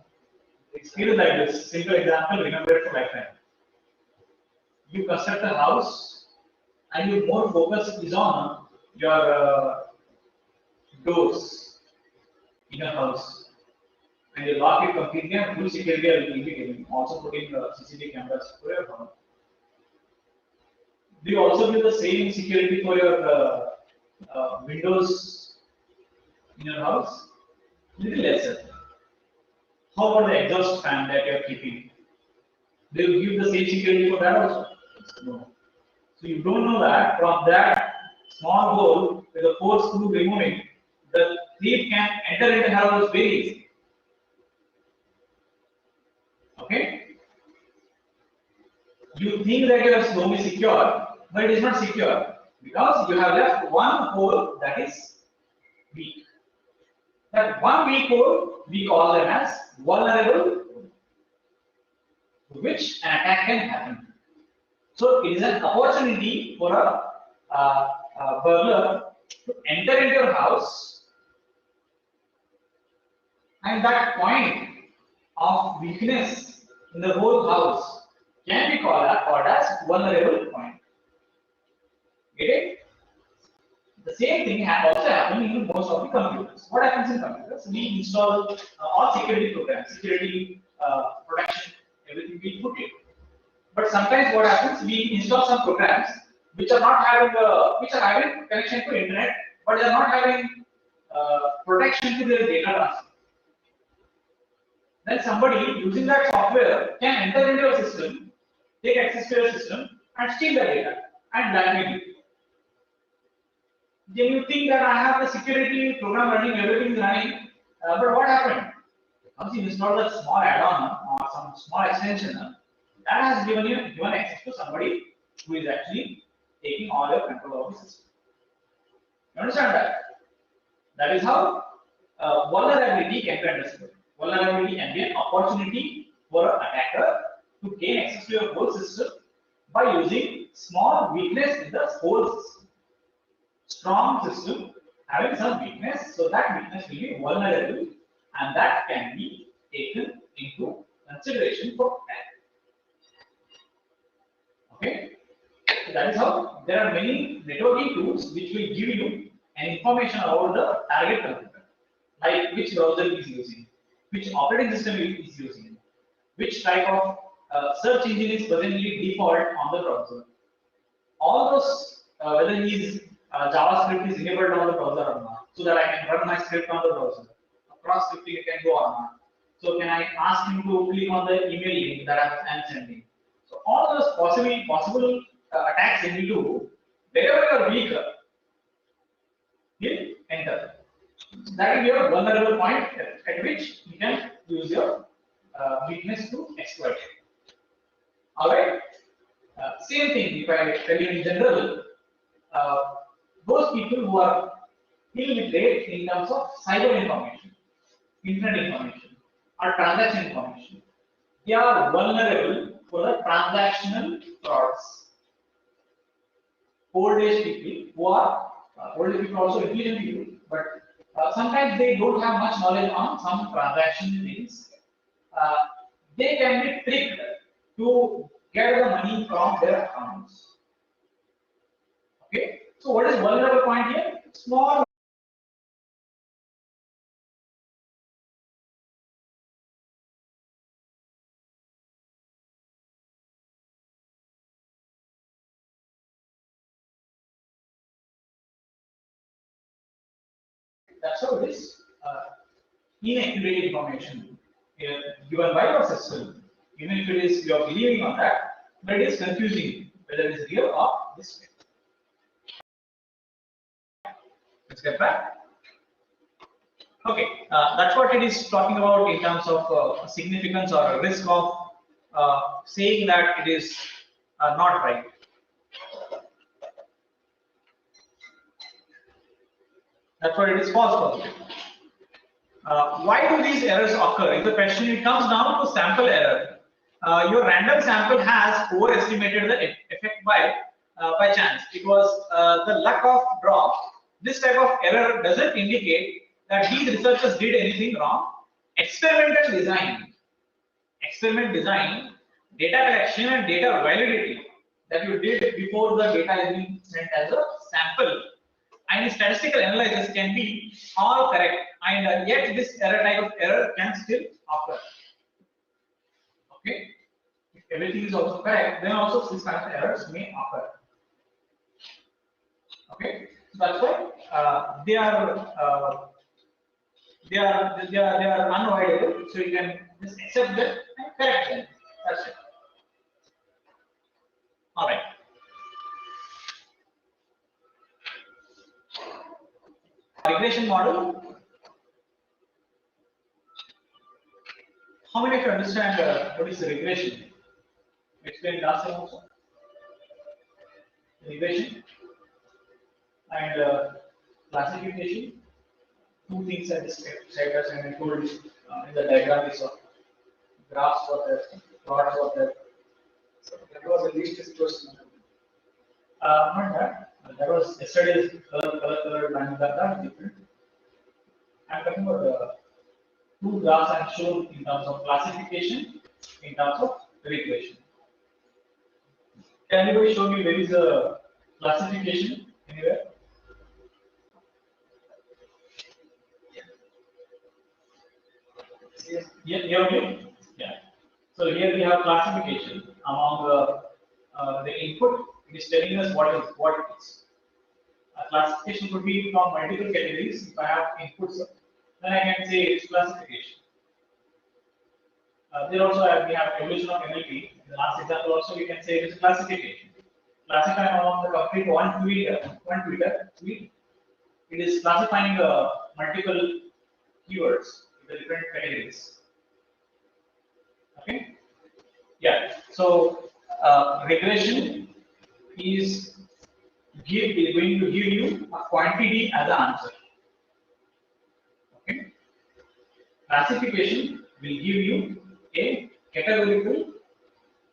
Experience like this. Simple example, remember it for lifetime. You construct a house and your more focus is on your doors in a house. And you lock it completely and full security will be given. Also putting CCTV cameras for your home. Do you also give the same security for your windows in your house? Little lesser. How about the exhaust fan that you are keeping? Do you give the same security for that also? No. So you don't know that from that small hole with the 4 screw removing, the thief can enter into the house very easily. Okay? You think that your home is secure, but it is not secure because you have left one hole that is weak. That one weak hole we call them as vulnerable, to which an attack can happen. So it is an opportunity for a burglar to enter into your house, and that point of weakness in the whole house can be called as vulnerable point. Okay? The same thing also happens in most of the computers. What happens in computers? We install all security programs, security protection, everything we put it. But sometimes what happens? We install some programs which are not having connection to internet, but they are not having protection to their data transfer. Then somebody using that software can enter into your system, take access to your system, and steal the data and blackmail you. Then you think that I have the security program running, everything is running, but what happened? Once you install that small add-on or some small extension, that has given access to somebody who is actually taking all your control of the system. You understand that? That is how vulnerability can be understood. Vulnerability can be an opportunity for an attacker to gain access to your whole system by using small weakness in the whole system. Strong system having some weakness, so that weakness will be vulnerable, and that can be taken into consideration for attack. Okay, so that is how there are many networking tools which will give you an information about the target computer, like which browser it is using, which operating system it is using, which type of search engine is presently default on the browser. All those, whether JavaScript is enabled on the browser or not, so that I can run my script on the browser. Cross scripting can go or not. So can I ask him to click on the email link that I am sending? So all those possible attacks can be do. Wherever you are weak, will enter. That is your vulnerable point at which you can use your weakness to exploit it. Alright? Same thing, if I tell you in general, those people who are illiterate in terms of cyber information, internet information, or transaction information, they are vulnerable for the transactional frauds. Old age people who are old age people also intelligent people, but sometimes they don't have much knowledge on some transaction things. They can be tricked to get the money from their accounts. Okay, so what is vulnerable point here? Small. That's how it is inaccurate information given by your system. Even if it is you are believing on that, but it is confusing whether it is real or this way. Let's get back. Okay, that's what it is talking about in terms of significance or risk of saying that it is not right. That's what it is false positive. Why do these errors occur? If the question it comes down to sample error, your random sample has overestimated the effect by chance. It was the luck of draw. This type of error doesn't indicate that these researchers did anything wrong. Experiment design, data collection and data validity that you did before the data is being sent as a sample, and statistical analysis can be all correct, and yet this type of error can still occur. Okay, if everything is also correct, then also this kind of errors may occur. Okay, so that's why they are unavoidable. So you can just accept them and correct them. That's it. All right. Regression model. How many of you understand what is regression? Explain last time also. Regression and classification. Two things I described as and I told in the diagram is graphs for the plots for the. So that was the least disclosed number. Not that. That was yesterday's color and that is different. I'm talking about the two graphs I shown in terms of classification, in terms of regression. Can anybody show me where is the classification anywhere? Yes. Yeah, here only? Yeah. So here we have classification among the input. It is telling us what it is. A classification could be from multiple categories. If I have inputs, then I can say it's classification. There also we have evolution of NLP. In the last example also we can say it is classification. Classifying among the complete tweet. It is classifying multiple keywords in the different categories. Okay. Yeah. So regression is going to give you a quantity as an answer. Okay. Classification will give you a categorical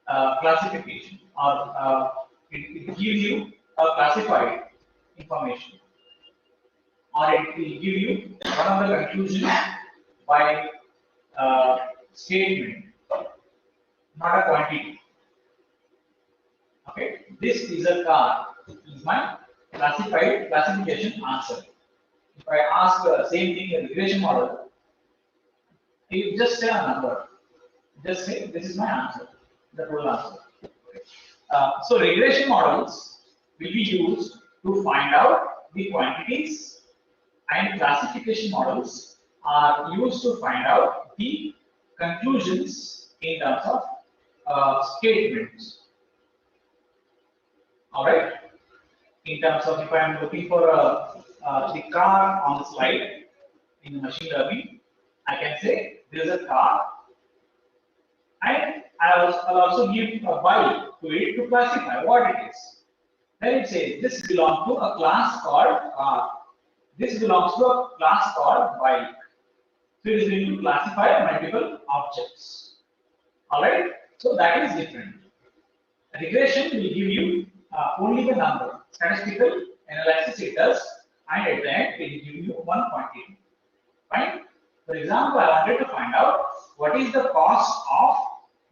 classification, or it gives you a classified information, or it will give you one of the conclusions by statement, not a quantity. Okay, this is a car. Is my classification answer. If I ask the same thing in a regression model, you just say a number. Just say this is my answer, the total answer. So regression models will be used to find out the quantities, and classification models are used to find out the conclusions in terms of statements. All right. In terms of if I am looking for the car on the slide in machine learning, I can say there is a car, and I'll also give a by to it to classify what it is. Then it says this belongs to a class called car. This belongs to a class called bike. So it is going to classify multiple objects. All right. So that is different. Regression will give you only the number. Statistical analysis it does, and at the end it will give you one quantity. Fine. For example, I wanted to find out what is the cost of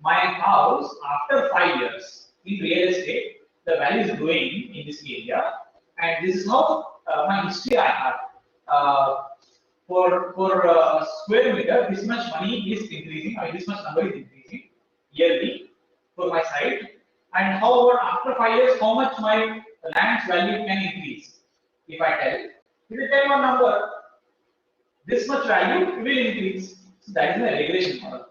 my house after 5 years. In real estate, the value is growing in this area, and this is how my history I have. For a square meter, this much money is increasing, or this much number is increasing yearly for my site. And however, after 5 years, how much my land's value can increase? If I tell, it will tell one number. This much value will increase. So that is the regression model.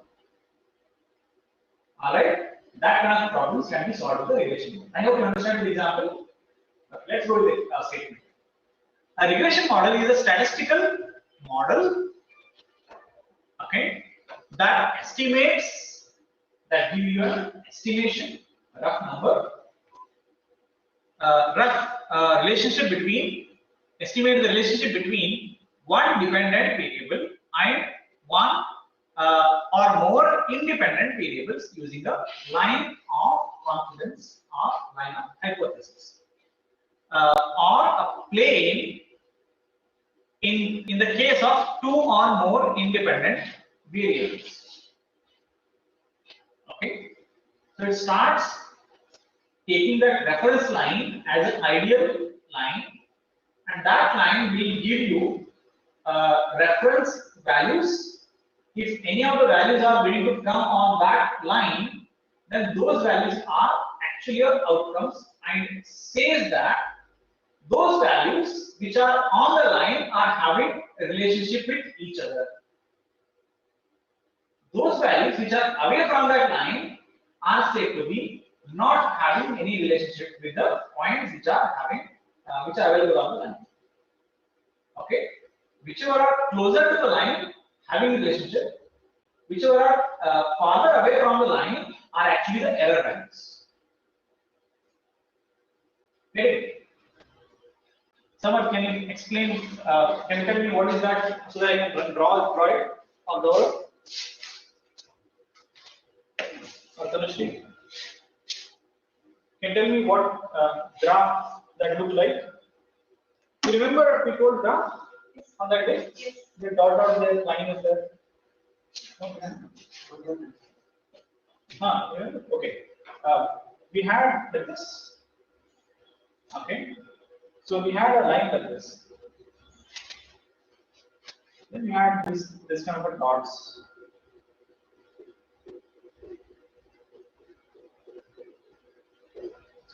All right, that kind of problems can be solved with the regression model. I hope you understand the example. Let's go with the statement. A regression model is a statistical model, okay, that estimates, that gives you an estimation, a rough number, relationship between, estimate the relationship between one dependent variable and one or more independent variables using the line of confidence or line of hypothesis, or a plane in the case of two or more independent variables. Okay, so it starts taking the reference line as an ideal line, and that line will give you reference values. If any of the values are going to come on that line, then those values are actually your outcomes, and it says that those values which are on the line are having a relationship with each other. Those values which are away from that line are said to be not having any relationship with the points which are available on the line. Okay, whichever are closer to the line having relationship, whichever are farther away from the line are actually the error values. Okay. Someone can you explain? Can you tell me what is that so that I can draw it on the board? Or Tanushree, can you tell me what graph that look like? You remember we told graph on that day? Yes. The dot there, line is there. Okay. Remember? Okay. We had this. Okay. So we had a line like this. Then we had this kind of a dots.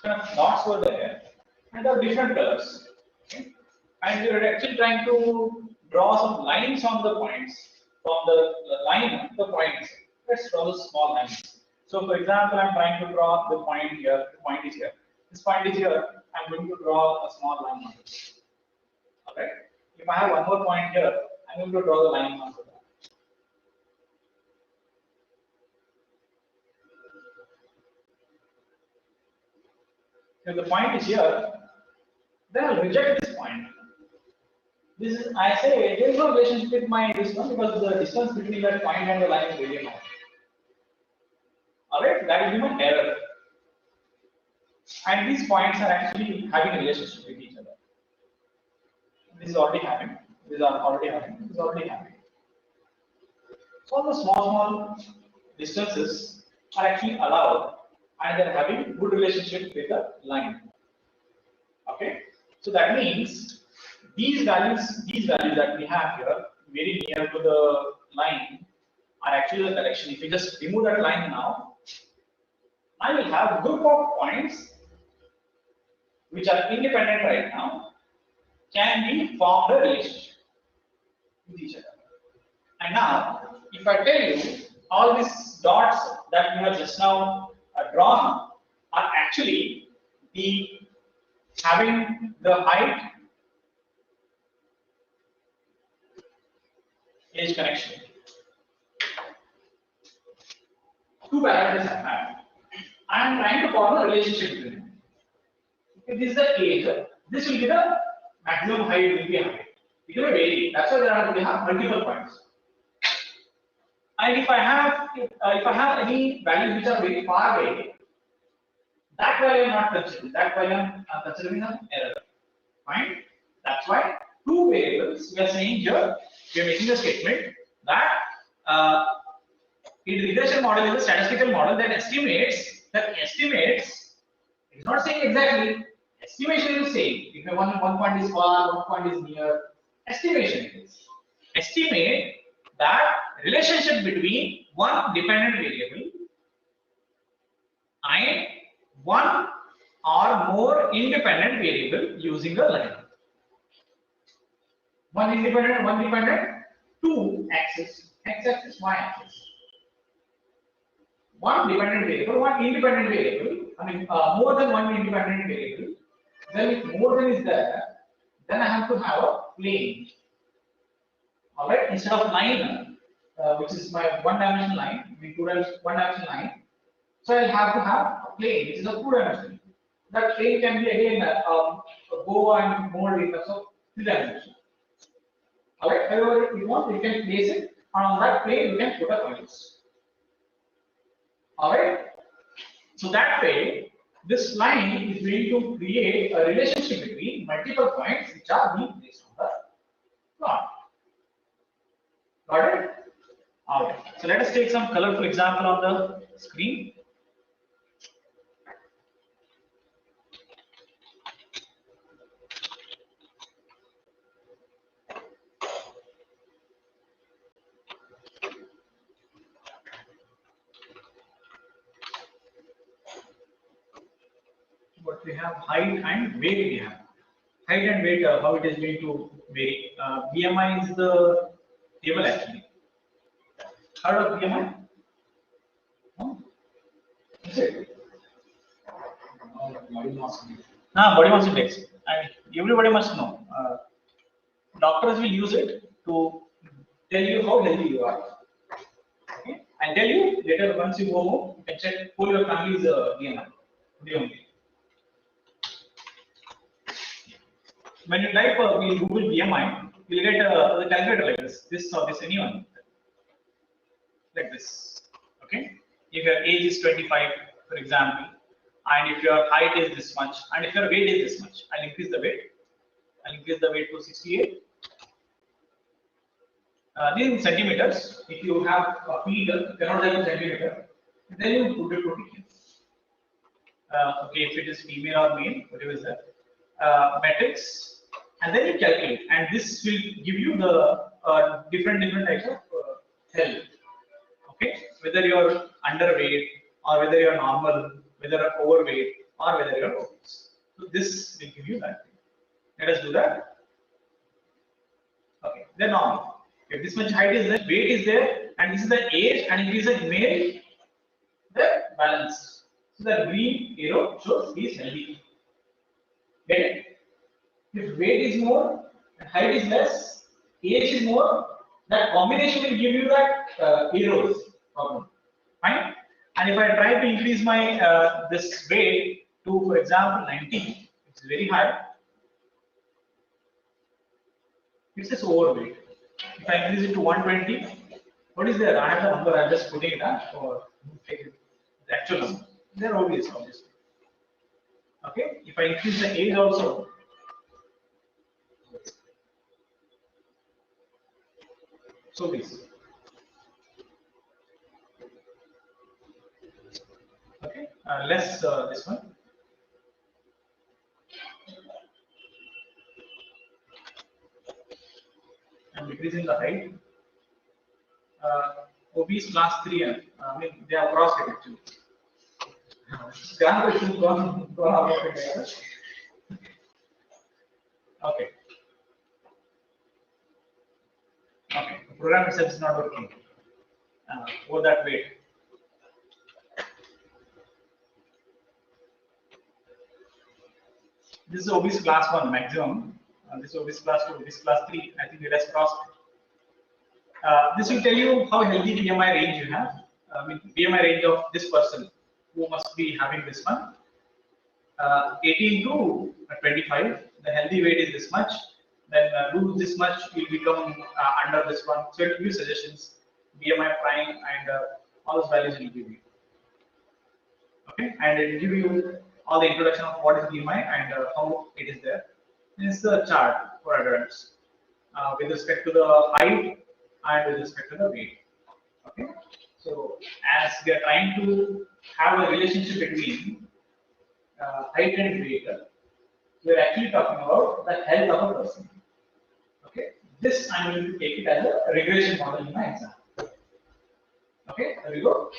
Kind of dots were there, and they are different colors. Okay? And we were actually trying to draw some lines on the points from the line, the points. Let's draw the small lines. So, for example, I'm trying to draw the point here. The point is here. This point is here. I'm going to draw a small line on this. Alright. If I have one more point here, I'm going to draw the line on that. If the point is here, then I'll reject this point. This is, I say, there is no relationship with my this one because the distance between that point and the line is very long. Alright, that will be my error. And these points are actually having a relationship with each other. This is already happening. These are already happening. This is already happening. So all the small distances are actually allowed, and they're having good relationship with the line. Okay, so that means these values that we have here, very near to the line, are actually the direction. If you just remove that line now, I will have group of points which are independent right now can be formed a relationship with each other. And now, if I tell you all these dots that we have just now drawn are actually having the height edge connection. Two parameters I have. I am trying to form a relationship between them. If this is the edge, this will be the maximum height will be height. It will vary. That's why we have multiple points. And if I have any values which are very far away, that value I am not considering. That value I am considering an error. Fine. That's why two variables we are saying here. We are making a statement that in regression model is a statistical model that estimates. It's not saying exactly. Estimation is saying if one point is far, one point is near. Estimation is estimate that relationship between one dependent variable and one or more independent variable using a line. One dependent, two axis, x-axis, y-axis. One dependent variable, one independent variable. I mean, more than one independent variable. Then, if more than is there, then I have to have a plane. All right, instead of line, which is my one-dimensional line, one-dimensional line. So I'll have to have a plane, which is a two-dimensional. That plane can be again a bow and mold in terms of three-dimensional. All right, however, if you want, you can place it, and on that plane you can put a points. All right. So that way, this line is going to create a relationship between multiple points which are being placed on the plot. Got it? All right. So let us take some colorful example on the screen. What we have height and weight we have. height and weight, how it is going to vary. BMI is the table actually. Heard of BMI? No? Is it? Body mass index. And everybody must know. Doctors will use it to tell you how healthy you are. Okay? And tell you later once you go home, you can check who your family's BMI. When you type we Google BMI, you'll get the calculator like this. This or this, anyone. Like this. Okay? If your age is 25, for example, and if your height is this much, and if your weight is this much, I'll increase the weight. I'll increase the weight to 68. This in centimeters. If you have a feet, cannot have a centimeter, then you put it 20 kilos. Okay, if it is female or male, whatever is that, metrics, and then you calculate, and this will give you the different types of health. Okay, whether you're underweight or whether you're normal, whether you're overweight or whether you're obese. So this will give you that. Let us do that. Okay, then normal. If this much height is there, weight is there, and this is the age, and it is a male, the balance. So the green arrow shows he is healthy. Get it? If weight is more, and height is less, age is more, that combination will give you that arrows problem. Fine. And if I try to increase my this weight to, for example, 90, it's very high. It says overweight. If I increase it to 120, what is there? I have the number. I'm just putting it for the actual number. They're obvious, obviously. Okay. If I increase the age also, so this. Okay. Less this one. I'm decreasing the height. Obese class 3, I mean, they are crossed it actually. Okay. Okay. The program itself is not working. Go that way. This is obese class 1 maximum. This is obese class 2, obese class 3. I think it has crossed. This will tell you how healthy BMI range you have. I mean, BMI range of this person who must be having this one. 18 to 25. The healthy weight is this much. Then lose this much, will become under this one. So it will give you suggestions, BMI prime, and all those values will give you. Okay, and it will give you all the introduction of what is BMI and how it is there. This is the chart for adults with respect to the height and with respect to the weight. Okay, so as we are trying to have a relationship between height and weight, we are actually talking about the health of a person. Okay, this I'm going to take it as a regression model in my exam. Okay, there we go.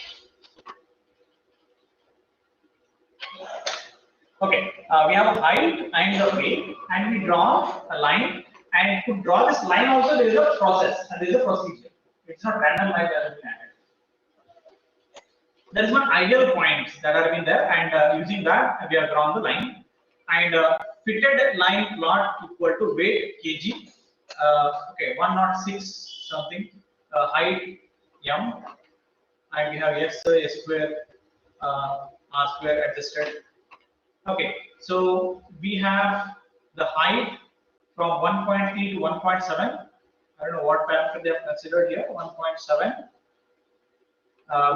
Okay, we have a height and a weight, and we draw a line. And to draw this line also, there is a process and there is a procedure. It's not random like that. There is one ideal point that are in there, and using that we have drawn the line. And fitted line plot equal to weight kg. Okay, 106 something. Height m, and we have s square r square adjusted. Okay, so we have the height from 1.3 to 1.7. I don't know what parameter they have considered here. 1.7.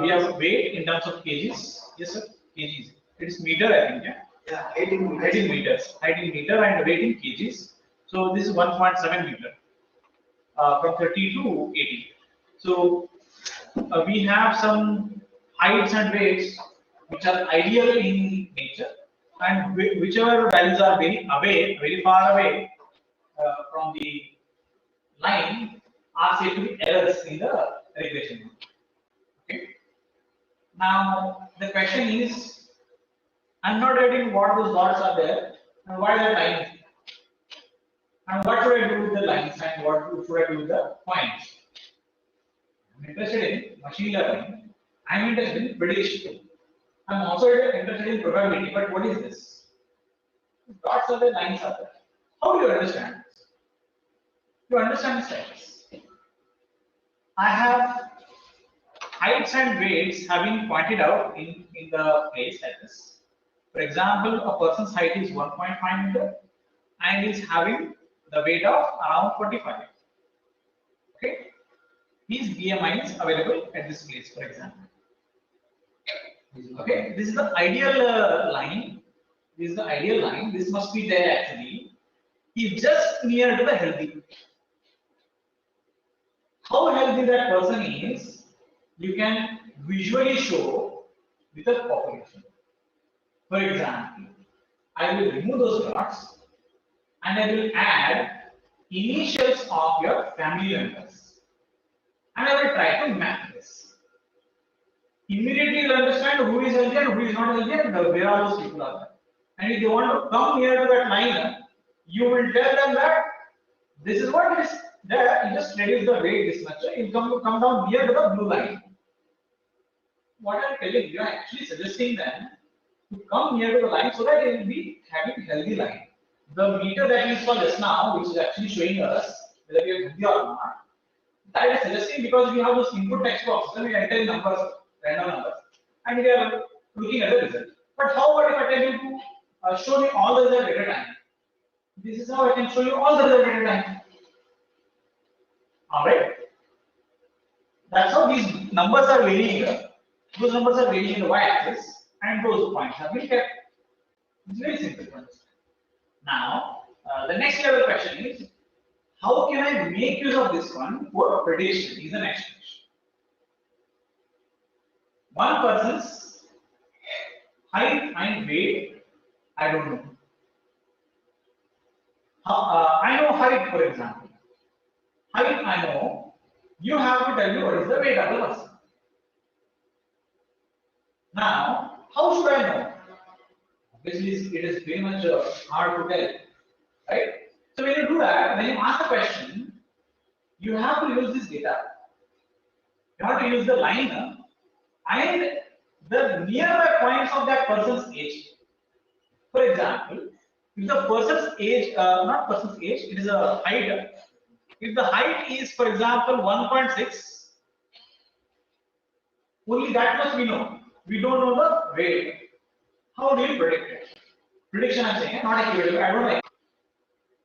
We have weight in terms of kgs. Yes, sir. Kgs. It is meter, I think. Yeah. Yeah, 18 meters. 18 meters. 18 meter and weight in kgs. So this is 1.7 meter. From 30 to 80. So we have some heights and weights which are ideal in nature, and whichever values are very far away from the line, are said to be errors in the regression. Okay. Now the question is, I'm not writing what those dots are there and why that line is. And what should I do with the lines and what should I do with the points? I'm interested in machine learning. I'm interested in prediction. I'm also interested in probability. But what is this? Dots are there, lines are there. How do you understand this? You understand this like this. I have heights and weights have been pointed out in the place like this. For example, a person's height is 1.5 meter and is having the weight of around 45. Okay. His BMI is available at this place, for example. Okay, this is the ideal line. This is the ideal line. This must be there actually. He's just near to the healthy. How healthy that person is, you can visually show with a population. For example, I will remove those dots and I will add initials of your family members. And I will try to map this. Immediately you'll understand who is healthy and who is not healthy and where all those people are. And if you want to come near to that line, you will tell them that this is what is there. You just reduce the weight this much. You come down near to the blue line. What I'm telling you, I'm actually suggesting them to come near to the line so that they will be having healthy line. The meter that you saw just now, which is actually showing us whether we are healthy or not, that is suggesting because we have those input text boxes and we enter numbers, random numbers, and we are looking at the result. But how about if I tell you to show me all the results at a time? This is how I can show you all the results at a time. Alright? That's how these numbers are varying. Those numbers are varying in the y-axis and those points have been kept. It's very simple to understand. Now, the next level question is, how can I make use of this one for prediction? Is the next question. One person's height and weight, I don't know. I know height, for example. Height, I know. You have to tell me what is the weight of the person. Now, how should I know? Obviously, it is very much hard to tell, right? So when you do that, when you ask a question, you have to use this data. You have to use the line and the nearby points of that person's age. For example, if the person's age, not person's age, it is a height. If the height is, for example, 1.6, only that much we know. We don't know the weight. How do you predict it? Prediction I'm saying, not accurate. I don't know.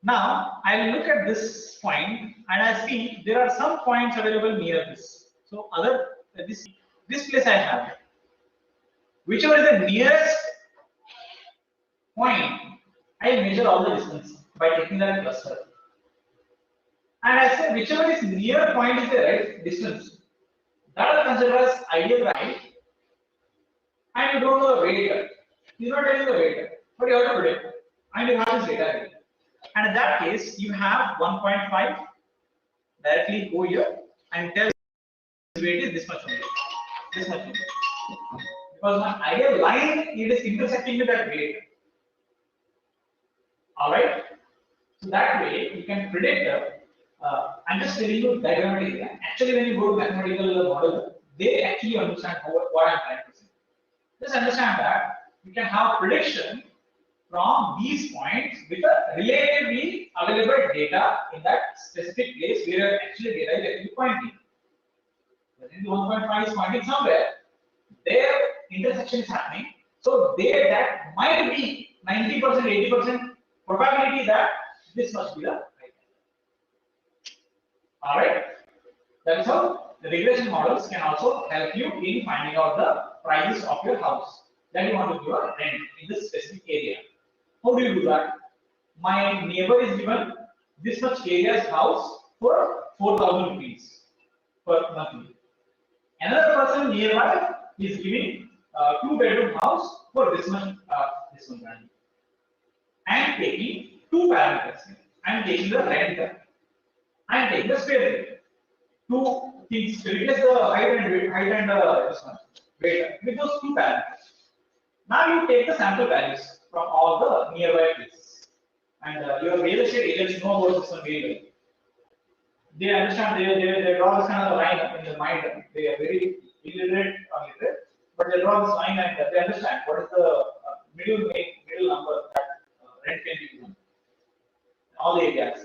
Now, I'll look at this point and I see there are some points available near this. So, this place I have. Whichever is the nearest point, I measure all the distance by taking that cluster. And I say whichever is near point is the right distance. That is considered as ideal right. And you don't know the weight. You're not telling the weight, but you have to predict. And you have this data. And in that case, you have 1.5 directly go here and tell this weight is this much only. This much only. Because my ideal line it is intersecting with that weight. Alright? So that way you can predict. I'm just telling you diagrammatically. Actually, when you go to mathematical model, they actually understand what I'm trying to say. Just understand that you can have prediction from these points with a relatively available data in that specific place where actually data is actually pointing. But in the 1.5 is pointing somewhere, their intersection is happening. So there that might be 90%, 80% probability that this must be the right answer. Alright? That is how the regression models can also help you in finding out the prices of your house that you want to give a rent in this specific area. How do you do that? My neighbor is given this much area's house for 4,000 rupees per month. Another person nearby is giving 2-bedroom house for this much this one value. I am taking two parameters. I am taking the rent. I am taking the square area. Two things replace the height and weight, this one weight with those two parameters. Now you take the sample values from all the nearby places. and your real estate agents know about this one very well. They understand, they draw this kind of line in their mind. They are very illiterate or literate, but they draw this line and they understand what is the middle number that rent can be given in all the areas.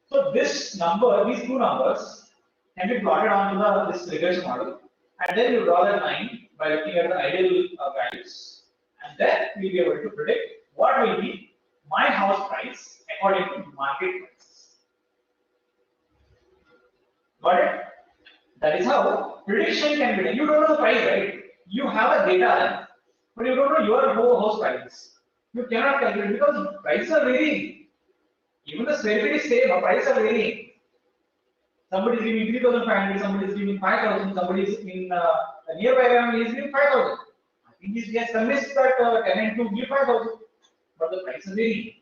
So this number, these two numbers can be plotted onto this regression model, and then you draw that line by looking at the ideal values, and then we'll be able to predict what will be my house price according to market prices. Got it? That is how prediction can be done. You don't know the price, right? You have a data, but you don't know your house price. You cannot calculate because prices are varying. Even the square feet is same, but prices are varying. Somebody is giving 3,500, somebody is giving 5,000, somebody is in a nearby family is giving 5,000. I think he gets convinced that tenant to give 5,000, but the price is varying.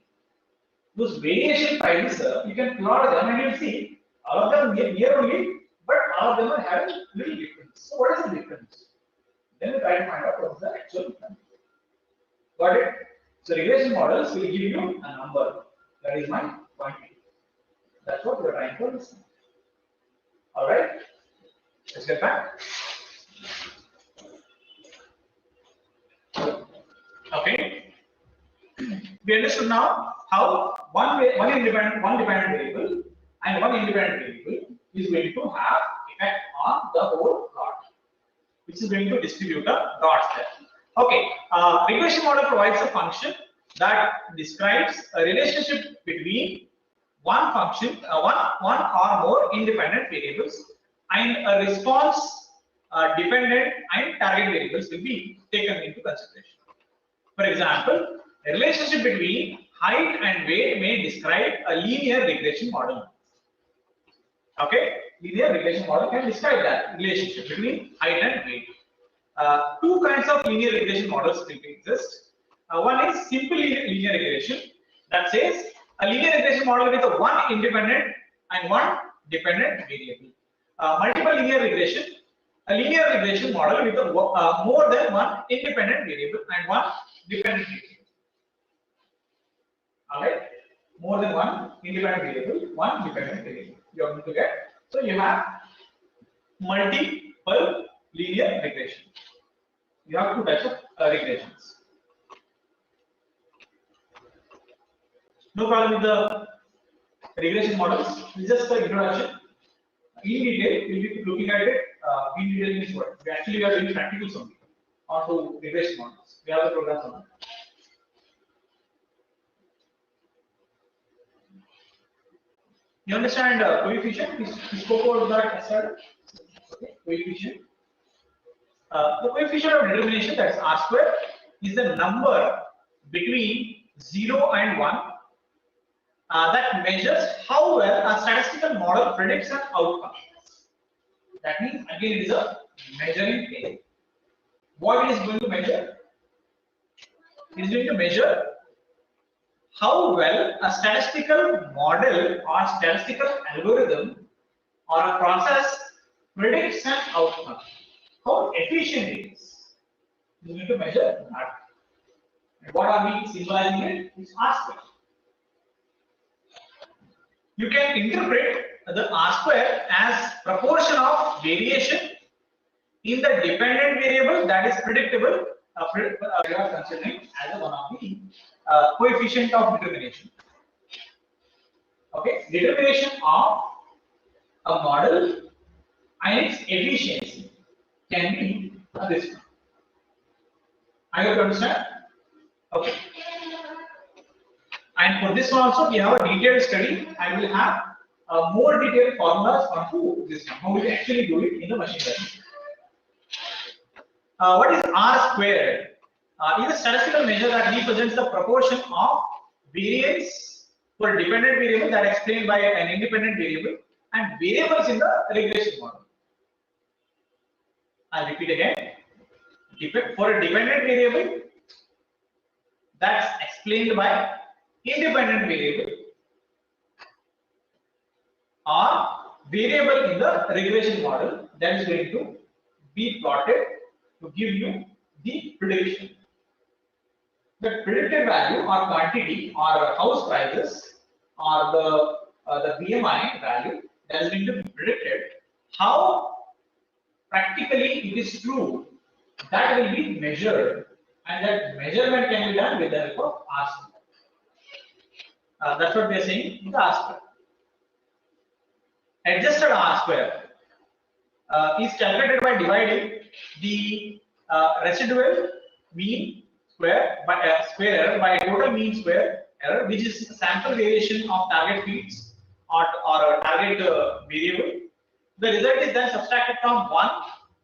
Those variation prices, you can plot them and you'll see all of them near only, but all of them are having little difference. So what is the difference? Then we try to find out what is the actual difference. Got it? So regression models will give you a number. That is my point. That's what we are trying to understand. All right. Let's get back. Okay. We understood now how one dependent variable and one independent variable is going to have effect on the whole plot, which is going to distribute the dots there. Okay. Regression model provides a function that describes a relationship between one function, one or more independent variables, and a response dependent and target variables will be taken into consideration. For example, a relationship between height and weight may describe a linear regression model. Okay, linear regression model can describe that relationship between height and weight. Two kinds of linear regression models will exist. One is simple linear regression that says a linear regression model with a one independent and one dependent variable. Multiple linear regression, a linear regression model with a, more than one independent variable and one dependent variable. Alright, more than one independent variable, one dependent variable. You are going to get. So you have multiple linear regression. You have two types of regressions. No problem with the regression models. It's just the introduction. In detail, we'll be looking at it. In detail means what? We are doing practicals only onto regression models. We have the programs on that. You understand coefficient? We spoke about that yesterday. Okay, coefficient. The coefficient of determination, that is R square, is the number between 0 and 1 that measures how well a statistical model predicts an outcome. That means again it is a measuring thing. What it is going to measure? It is going to measure how well a statistical model or statistical algorithm or a process predicts an outcome. How efficient it is. It is going to measure that. And what are we symbolizing it? It's R square. You can interpret the R square as proportion of variation in the dependent variable that is predictable. We are considering as one of the coefficient of determination. Okay, determination of a model and its efficiency can be this one. I hope you understand. Okay. And for this one also, we have a detailed study and we will have more detailed formulas onto this one. How we actually do it in the machine learning. What is R squared? Is a statistical measure that represents the proportion of variance for a dependent variable that is explained by an independent variable and variables in the regression model. I'll repeat again. For a dependent variable that's explained by independent variable or variable in the regression model that is going to be plotted to give you the prediction. the predicted value or quantity or house prices or the BMI value that is going to be predicted, how practically it is true, that will be measured, and that measurement can be done with the help of R square. That's what we are saying in the R square. Adjusted R square is calculated by dividing the residual mean square by total mean square error, which is sample variation of target fields or a target variable. The result is then subtracted from 1,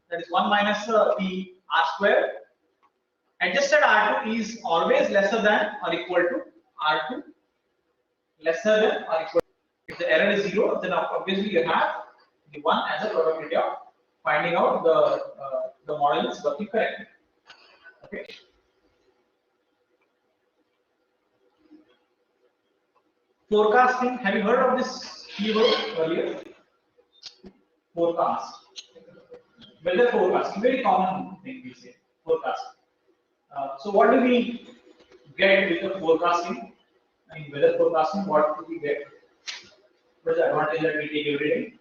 that is 1 minus the R square. Adjusted R2 is always lesser than or equal to R2, lesser than or equal to. If the error is 0, then obviously you have the 1 as a probability of finding out the model is working correctly. Okay. Forecasting. Have you heard of this keyword earlier? Forecast. Weather forecasting, very common thing we say. Forecasting. So what do we get with the forecasting? In weather forecasting, what do we get? What is the advantage that we take every day?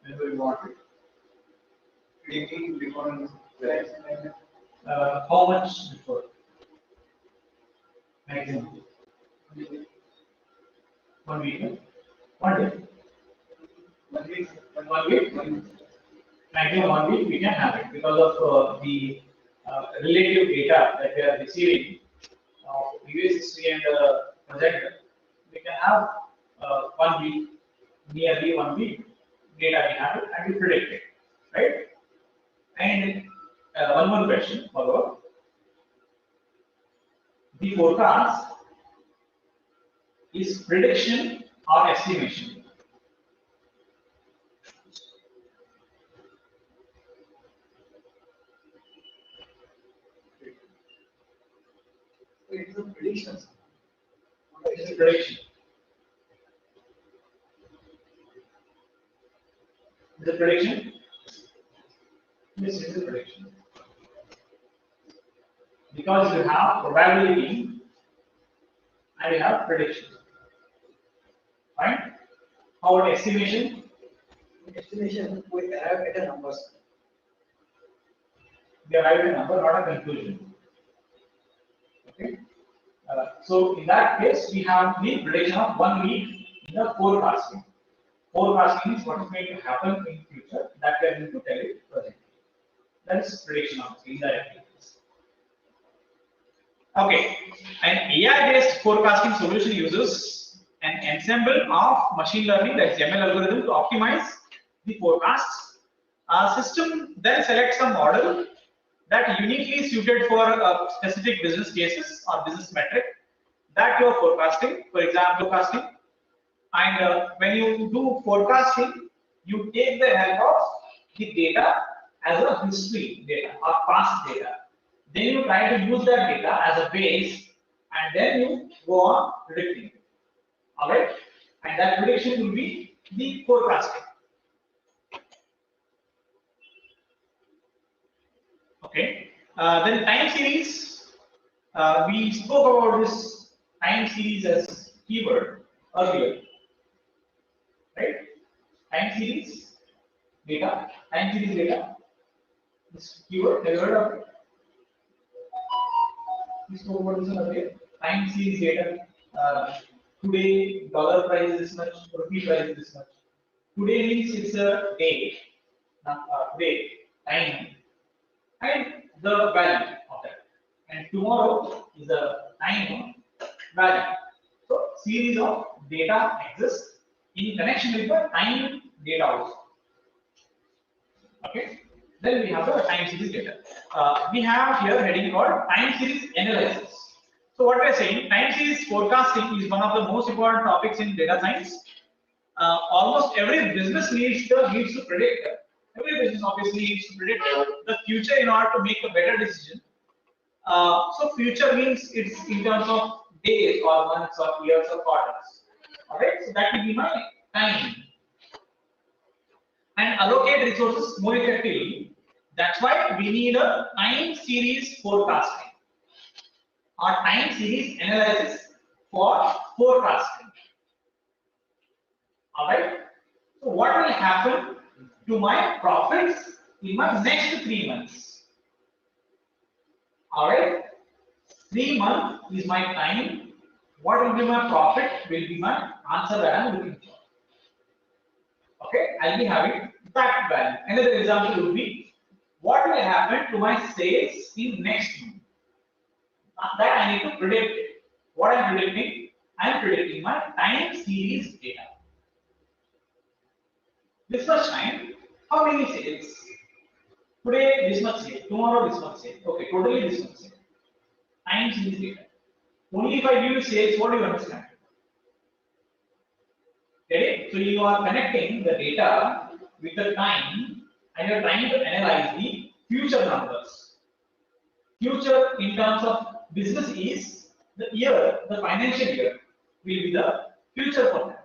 Whenever we want it. Taking before How much before? Maximum. 1 week. 1 day. 1 week. 1 week. Maximum 1 week we can have it because of the relative data that we are receiving of previous history and present. We can have 1 week, nearly 1 week data we have it and we predict it, right? And one more question, follow up. The forecast is prediction or estimation? It's a prediction. It's a prediction. It's a prediction? Yes, it's a prediction. Because you have probability and you have prediction. Right? How about estimation? Estimation, we arrive at a numbers. We arrive at a number, not a conclusion. Okay. So in that case, we have the prediction of 1 week in the forecasting. Forecasting is what is going to happen in future that we are going to tell it presently. That is prediction of indirectly. Okay, an AI-based forecasting solution uses an ensemble of machine learning, that is ML algorithm, to optimize the forecasts. A system then selects a model that uniquely suited for specific business cases or business metric that you are forecasting. For example, forecasting. And when you do forecasting, you take the help of the data as a history data or past data. Then you try to use that data as a base, and then you go on predicting it. All right, and that prediction will be the forecasting. Okay. Then time series. We spoke about this time series as keyword earlier, right? Time series data. Time series data. This keyword. Have you heard of it? We spoke about this earlier. Time series data. Today dollar price is this much, rupee price is this much. Today means it's a day. Day, time, and the value of that. And tomorrow is the time value. So series of data exists in connection with the time data also. Okay. Then we have the time series data. We have here heading called time series analysis. So what we are saying, time series forecasting is one of the most important topics in data science. Almost every business needs to predict. Every business obviously needs to predict the future in order to make a better decision. So future means it's in terms of days or months or years or quarters. All right. So that will be my time. And allocate resources more effectively. That's why we need a time series forecasting. or time series analysis for forecasting. Alright. So what will happen to my profits in my next 3 months? Alright. 3 months is my time. What will be my profit? Will be my answer that I am looking for. Okay, I'll be having that value. Another example would be what will happen to my sales in next month? That I need to predict it. What I'm predicting? I'm predicting my time series data. This much time, how many sales? Today this much sale, tomorrow this much sale. Okay, totally this much sale. Time series data. Only if I give you sales, what do you understand? Okay, so you are connecting the data with the time and you are trying to analyze the future numbers. Future in terms of business is the year, the financial year will be the future for them.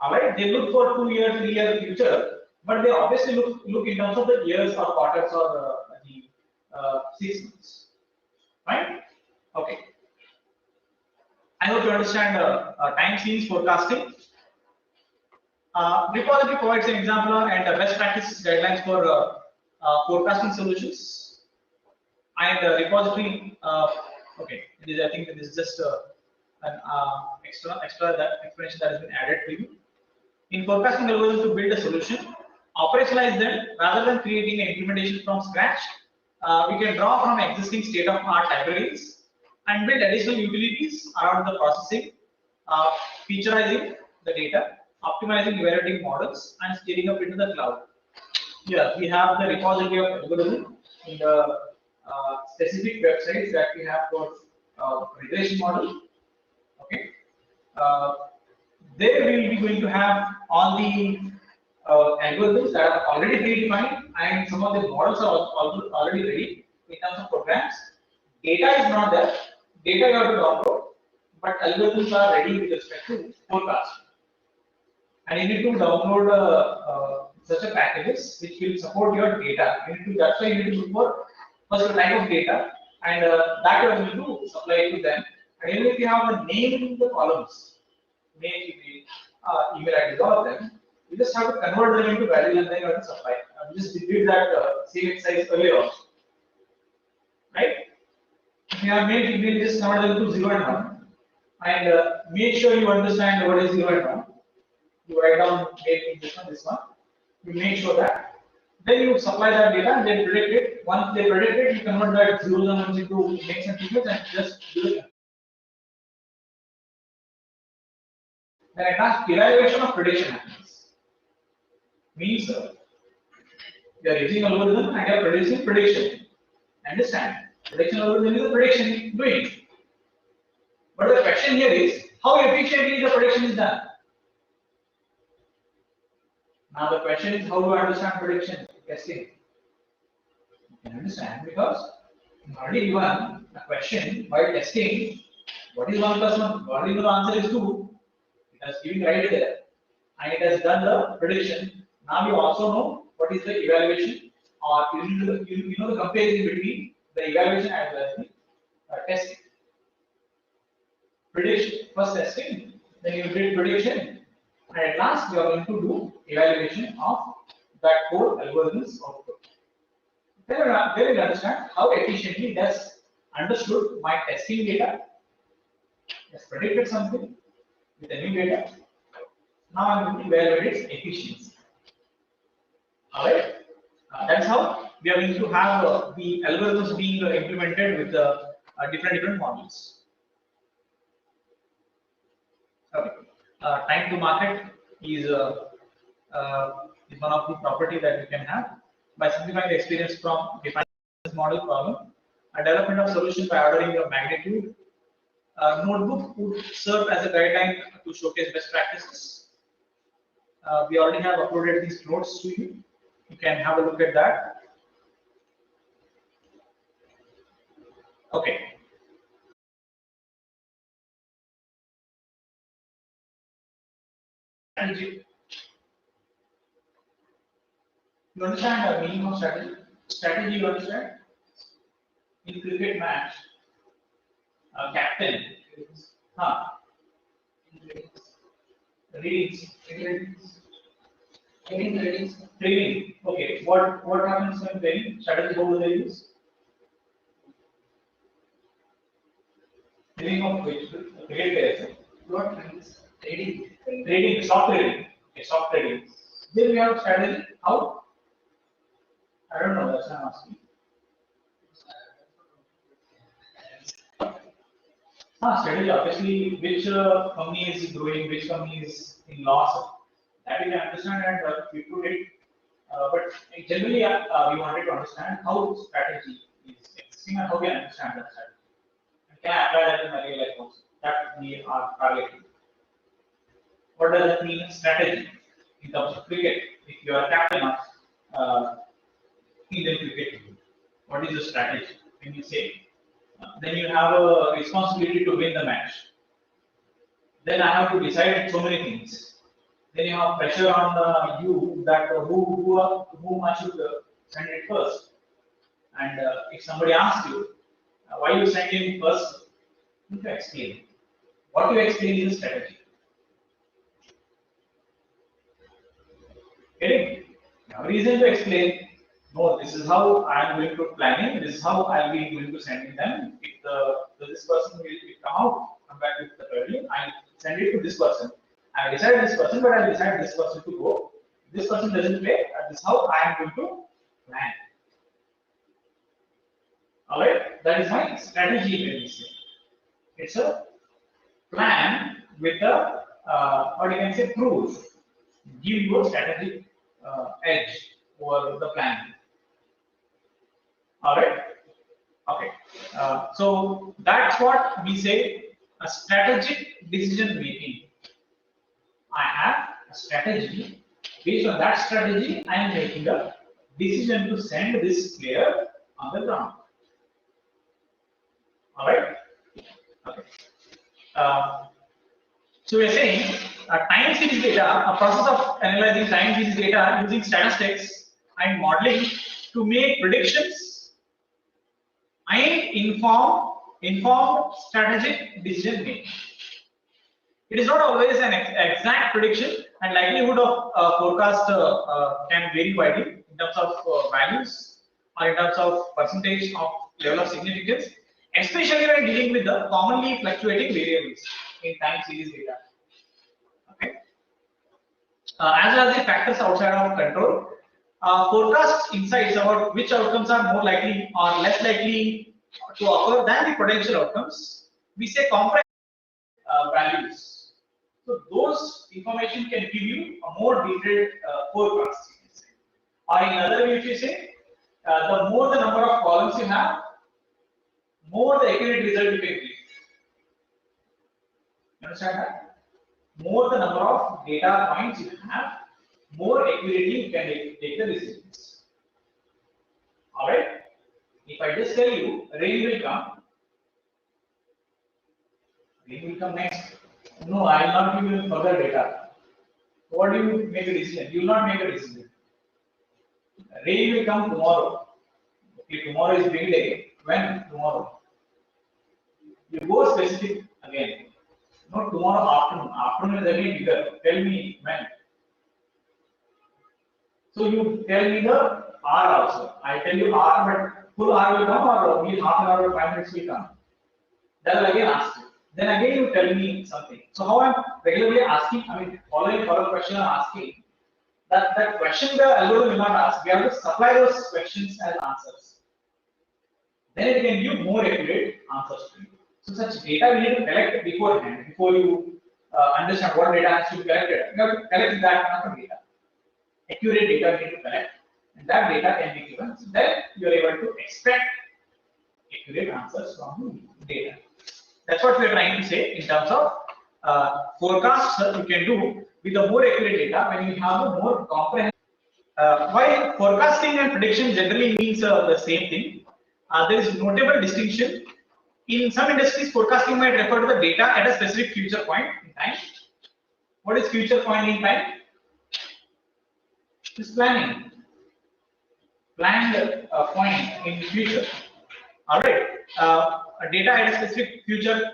Alright, they look for 2 year, 3 year future, but they obviously look in terms of the years or quarters or the 6 months. Right? Okay. I hope you understand time series forecasting. Repository provides an example and best practice guidelines for forecasting solutions. And repository, okay, I think this is just an extra that explanation that has been added to you. In forecasting algorithms to build a solution, operationalize them rather than creating an implementation from scratch. We can draw from existing state-of-art libraries and build additional utilities around the processing, featureizing the data, optimizing evaluating models, and scaling up into the cloud. Here we have the repository of algorithm in the specific websites that we have for regression model. Okay. There we will be going to have all the algorithms that are already predefined, and some of the models are also already ready in terms of programs. Data is not there. Data you have to download, but algorithms are ready with respect to forecasting. And you need to download such a packages which will support your data. That's why you need to look for first a type of data, and that you are going to supply it to them. And even if you have the name in the columns, name, email IDs, all of them, you just have to convert them into value and then you have to supply. We just did that same exercise earlier also, right? If you have made email, just convert them to 0 and 1, and make sure you understand what is 0 and 1. You write down this one. You make sure that. Then you supply that data and then predict it. Once they predict it, you convert that 0s and 1s into names and figures and just do it. Then at last, evaluation of prediction happens. Means you are using algorithm and you are producing prediction. Understand? Prediction algorithm is a prediction doing. But the question here is how efficiently the prediction is done. Now the question is how do I understand prediction testing? You can understand because you already given a question while testing. What is 1 plus 1? Already know the answer is 2. It has given right there, and it has done the prediction. Now you also know what is the evaluation, or you know the comparison between the evaluation as well as the testing. Prediction first testing, then you did prediction, and at last you are going to do evaluation of that code algorithms output. Then you will understand how efficiently it has understood my testing data, has predicted something with the new data. Now I'm going to evaluate its efficiency. Alright, that's how we are going to have the algorithms being implemented with the different models. Okay, time to market is one of the property that we can have by simplifying the experience from defining this model problem. A development of solution by ordering your magnitude. Notebook would serve as a guideline to showcase best practices. We already have uploaded these notes to you. You can have a look at that. Okay. Strategy. You understand the meaning of strategy? Strategy, you understand? In cricket match, Captain. Huh. Readings. Training. Okay. What happens when training? Strategy, how do they use? Training of which? Cricket players. Not friends. Trading. Trading, stock trading. Okay, stock trading. Then we have strategy. How? I don't know. That's what I'm asking. Strategy. Obviously, which company is growing, which company is in loss. That we can understand and we put it. But generally, we wanted to understand how strategy is existing and how we understand that strategy. And can I apply that in my real life also? That we are targeting. What does it mean, strategy? In terms of cricket, if you are a captain of Indian cricket, what is the strategy? When you say, then you have a responsibility to win the match. Then I have to decide so many things. Then you have pressure on you that whom I should send it first. And if somebody asks you why you send him first, you need to explain. What you explain is a strategy. Getting? No reason to explain. No, this is how I am going to plan it. This is how I will be going to send it them. If this person will come out, come back with the value, I send it to this person. I decide this person, but I decide this person to go. If this person doesn't play, this is how I am going to plan. Alright, that is my strategy when we say. It's a plan with a what you can say proof. Give you a strategic edge over the plan. Alright. Okay. So that's what we say a strategic decision making. I have a strategy. Based on that strategy, I am making a decision to send this player on the ground. Alright. Okay. So we are saying time series data, a process of analyzing time series data using statistics and modeling to make predictions and inform strategic decision making. It is not always an exact prediction, and likelihood of forecast can vary widely in terms of values or in terms of percentage of level of significance, especially when dealing with the commonly fluctuating variables in time series data. Okay. As well as the factors outside of control, forecast insights about which outcomes are more likely or less likely to occur than the potential outcomes. We say comprehensive values. So those information can give you a more detailed forecast. Or in other way, if you say, the more the number of columns you have, more the accurate result you can give. You understand that? More the number of data points you have, more accurately you can take the decisions. Alright? If I just tell you rain will come next. No, I will not give you further data. What do you make a decision? You will not make a decision. Rain will come tomorrow. Okay, tomorrow is big day. When? Tomorrow. You go specific again. No, tomorrow afternoon. Afternoon is again bigger. Tell me when. So you tell me the hour also. I tell you hour, but full hour will come or only half an hour or 5 minutes will come. Then I'll again ask you. Then again you tell me something. So how I'm regularly asking, I mean, following follow-up question I'm asking, that question the algorithm will not ask. We have to supply those questions as answers. Then it can give more accurate answers to you. So such data we need to collect beforehand, before you understand what data has to be collected. You have to collect that kind of data. Accurate data we need to collect, and that data can be given. So then you are able to expect accurate answers from the data. That's what we are trying to say in terms of forecasts you can do with the more accurate data when you have a more comprehensive. While forecasting and prediction generally means the same thing, there is notable distinction. In some industries, forecasting might refer to the data at a specific future point in time. What is future point in time? It's planning. Planned point in future. All right. Data at a specific future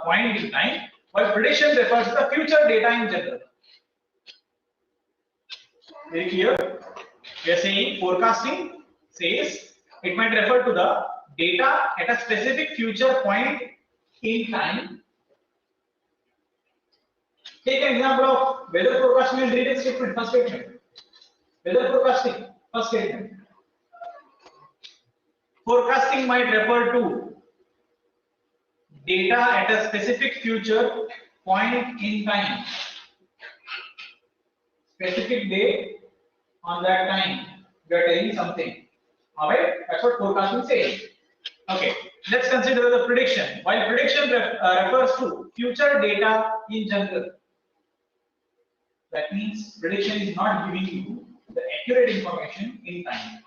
point in time, while prediction refers to the future data in general. Very clear? We are saying forecasting says it might refer to the data at a specific future point in time. Take an example of weather forecasting and read statement, first statement. Weather forecasting, first statement. Forecasting might refer to data at a specific future point in time. Specific day on that time. We are telling something. Alright, that's what forecasting says. Okay, let's consider the prediction. While prediction refers to future data in general, that means prediction is not giving you the accurate information in time.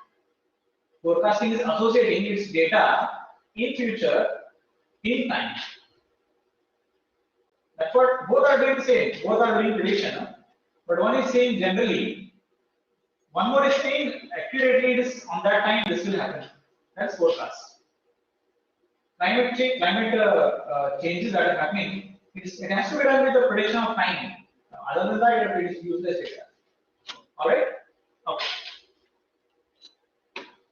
Forecasting is associating its data in future in time. That's what both are doing the same. Both are doing prediction. But one is saying generally, one more is saying accurately it is on that time this will happen. That's forecast. Climate change, changes that are happening, it has to be done with the prediction of time. Other than that, it is useless data. Alright? Okay.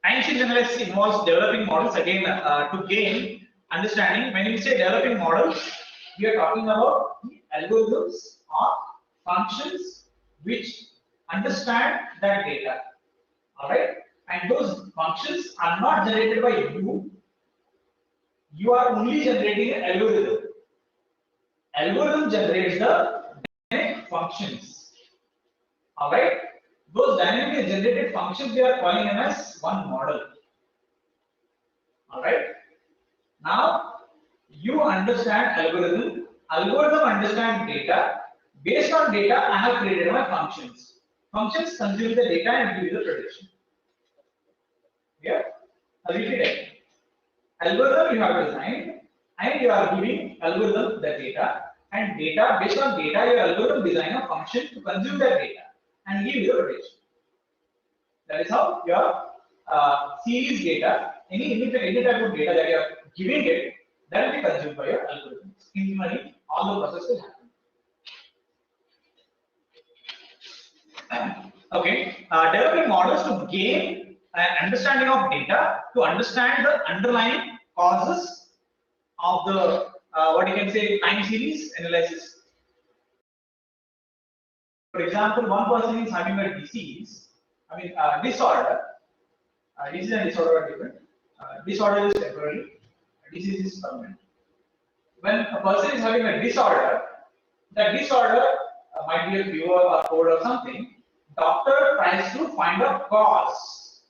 Time series analysis involves developing models again to gain understanding. When we say developing models, we are talking about algorithms or functions which understand that data. Alright? And those functions are not generated by you. You are only generating an algorithm. Algorithm generates the dynamic functions. Alright? Those dynamically generated functions we are calling them as one model. Alright? Now you understand algorithm. Algorithm understand data. Based on data, I have created my functions. Functions consume the data and give you the prediction. Yeah? I'll repeat it. Algorithm you have designed and you are giving algorithm the data, and data based on data your algorithm design a function to consume that data and give you the prediction. That is how your series data, any type of data that you are giving it, that will be consumed by your algorithm. Internally, all the process will happen. Okay, developing models to gain an understanding of data, to understand the underlying causes of the what you can say time series analysis. For example, one person is having a disease, disorder. Disease and disorder are different. Disorder is temporary, disease is permanent. When a person is having a disorder, that disorder might be a fever or cold or something. Doctor tries to find a cause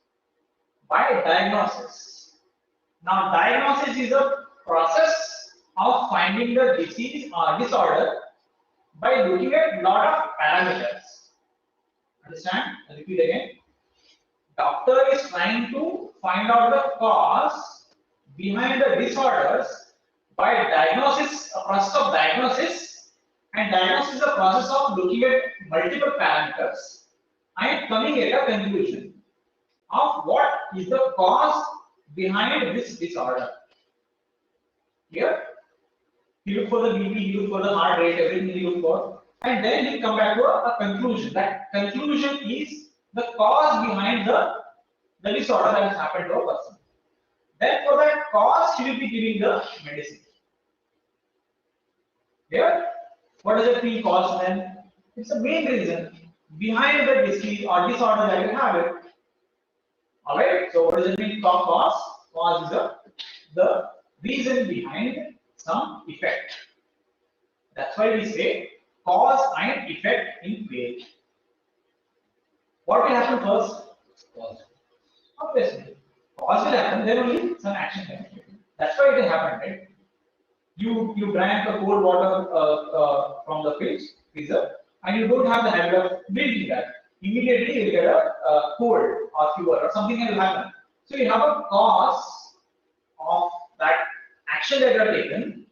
by diagnosis. Now, diagnosis is a process of finding the disease or disorder by looking at a lot of parameters. Understand? I'll repeat again. Doctor is trying to find out the cause behind the disorders by diagnosis, a process of diagnosis, and diagnosis is a process of looking at multiple parameters and coming at a conclusion of what is the cause behind this disorder. Here, he look for the BP, he look for the heart rate, everything he look for, and then he come back to a conclusion. That conclusion is the cause behind the disorder that has happened to a person. Then for that cause, he will be giving the medicine. Here, what does it mean cause then? It's the main reason behind the disease or disorder that you have it. Alright, so what does it mean cause? Cause is the reason behind some effect. That's why we say cause and effect in play. What will happen first? Cause. Obviously. Cause will happen, then only some action can be taken. That's why it happened, right? You drank a cold water from the fridge, freezer, and you don't have the habit of drinking that. Immediately you will get a cold or fever or something will happen. So you have a cause of that action that you have taken,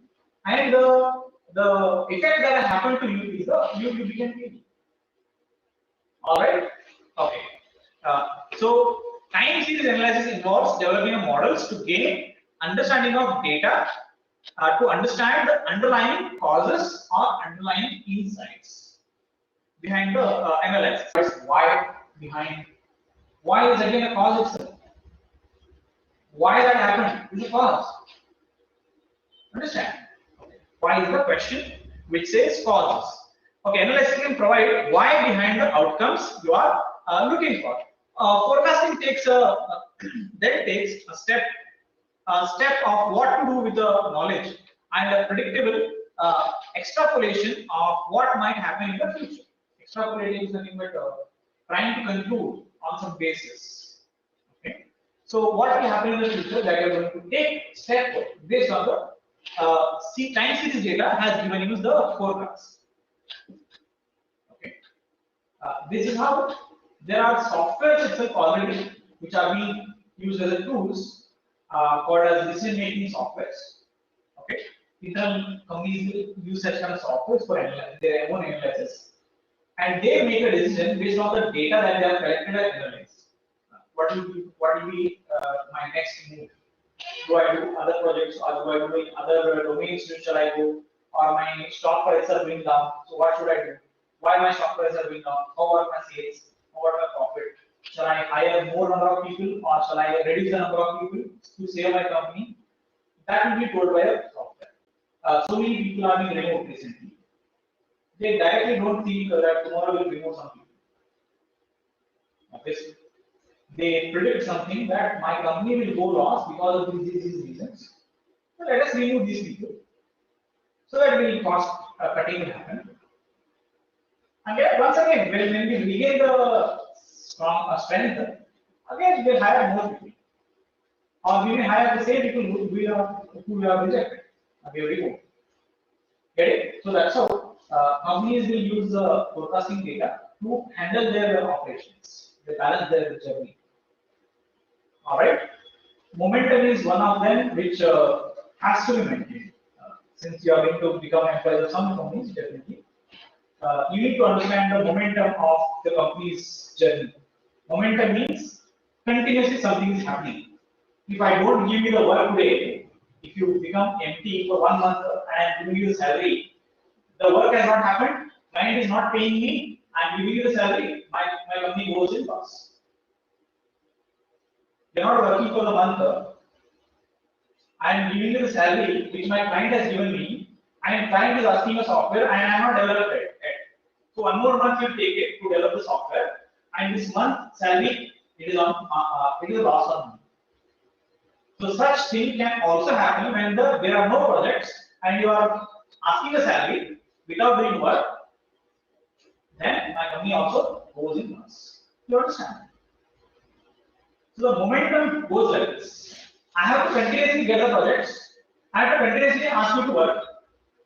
and the effect that has happened to you is you became ill. Alright? Okay. So time series analysis involves developing models to gain understanding of data to understand the underlying causes or underlying insights behind the analysis. Why behind? Why is again a cause itself? Why that happened is a cause. Understand? Why is the question which says causes. Okay, analysis can provide why behind the outcomes you are looking for. Forecasting takes then takes a step of what to do with the knowledge and a predictable extrapolation of what might happen in the future. Extrapolating is nothing but trying to conclude on some basis. Okay. So what will happen in the future that you are going to take step based on the time series data has given you the forecast. Okay. This is how there are softwares itself already which are being used as a tools called as decision-making softwares. Okay, internal companies use such kind of softwares for their own analysis, and they make a decision based on the data that they have collected and analyzed. What will be my next move? Do I do other projects, or do I do in other domains? Shall I go? Or my stock prices are going down. So what should I do? Why my stock prices are going down? How are my sales? How are my profit? Shall I hire more number of people, or shall I reduce the number of people to save my company? That will be told by a software. So many people are being removed recently. They directly don't think that tomorrow will remove some people. Okay. They predict something that my company will go lost because of these reasons. So let us remove these people. So that will cost cutting will happen. And yet once again, when we regain the strong strength, again we'll hire more people. Or we may hire the same people who we have rejected. We have removed. Get it? So that's how companies will use the forecasting data to handle their operations. They balance their journey. Alright. Momentum is one of them which has to be maintained. Since you are going to become employees of some companies, definitely. You need to understand the momentum of the company's journey. Momentum means continuously something is happening. If I don't give you the work today, if you become empty for 1 month and giving you the salary, the work has not happened, client is not paying me, I'm giving you the salary, my company goes in loss. You're not working for the month, I am giving you the salary which my client has given me, and client is asking a software and I am not developed it. So 1 more month you take it to develop the software, and this month salary it is a loss on me. So such thing can also happen when there are no projects and you are asking a salary without doing work. Then my company also goes in loss. You understand? So the momentum goes like this. I have to continuously get the projects. I have to continuously ask you to work.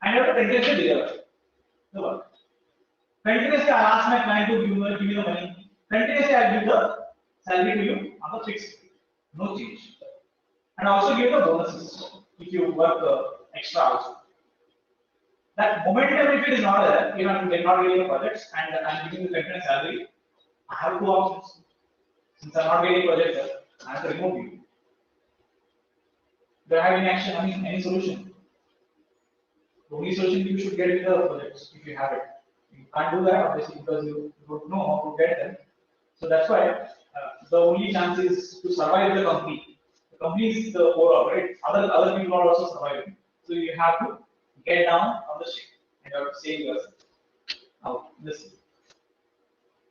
I have to continuously deliver the work. Continuously I ask my client to give me the money. Continuously I give the salary to you on the fixed, no change. And also give the bonuses if you work extra also. That momentum, if it is not there, you are not getting the projects and I'm giving the continuous salary, I have 2 options. Since I'm not getting projects, I have to remove you. Do I have any action? I mean, any solution? The only solution you should get is the projects if you have it. You can't do that obviously because you don't know how to get them. So that's why the only chance is to survive the company. The company is the overall, right? Other people are also surviving. So you have to get down on the ship and you have to save yourself out. Listen.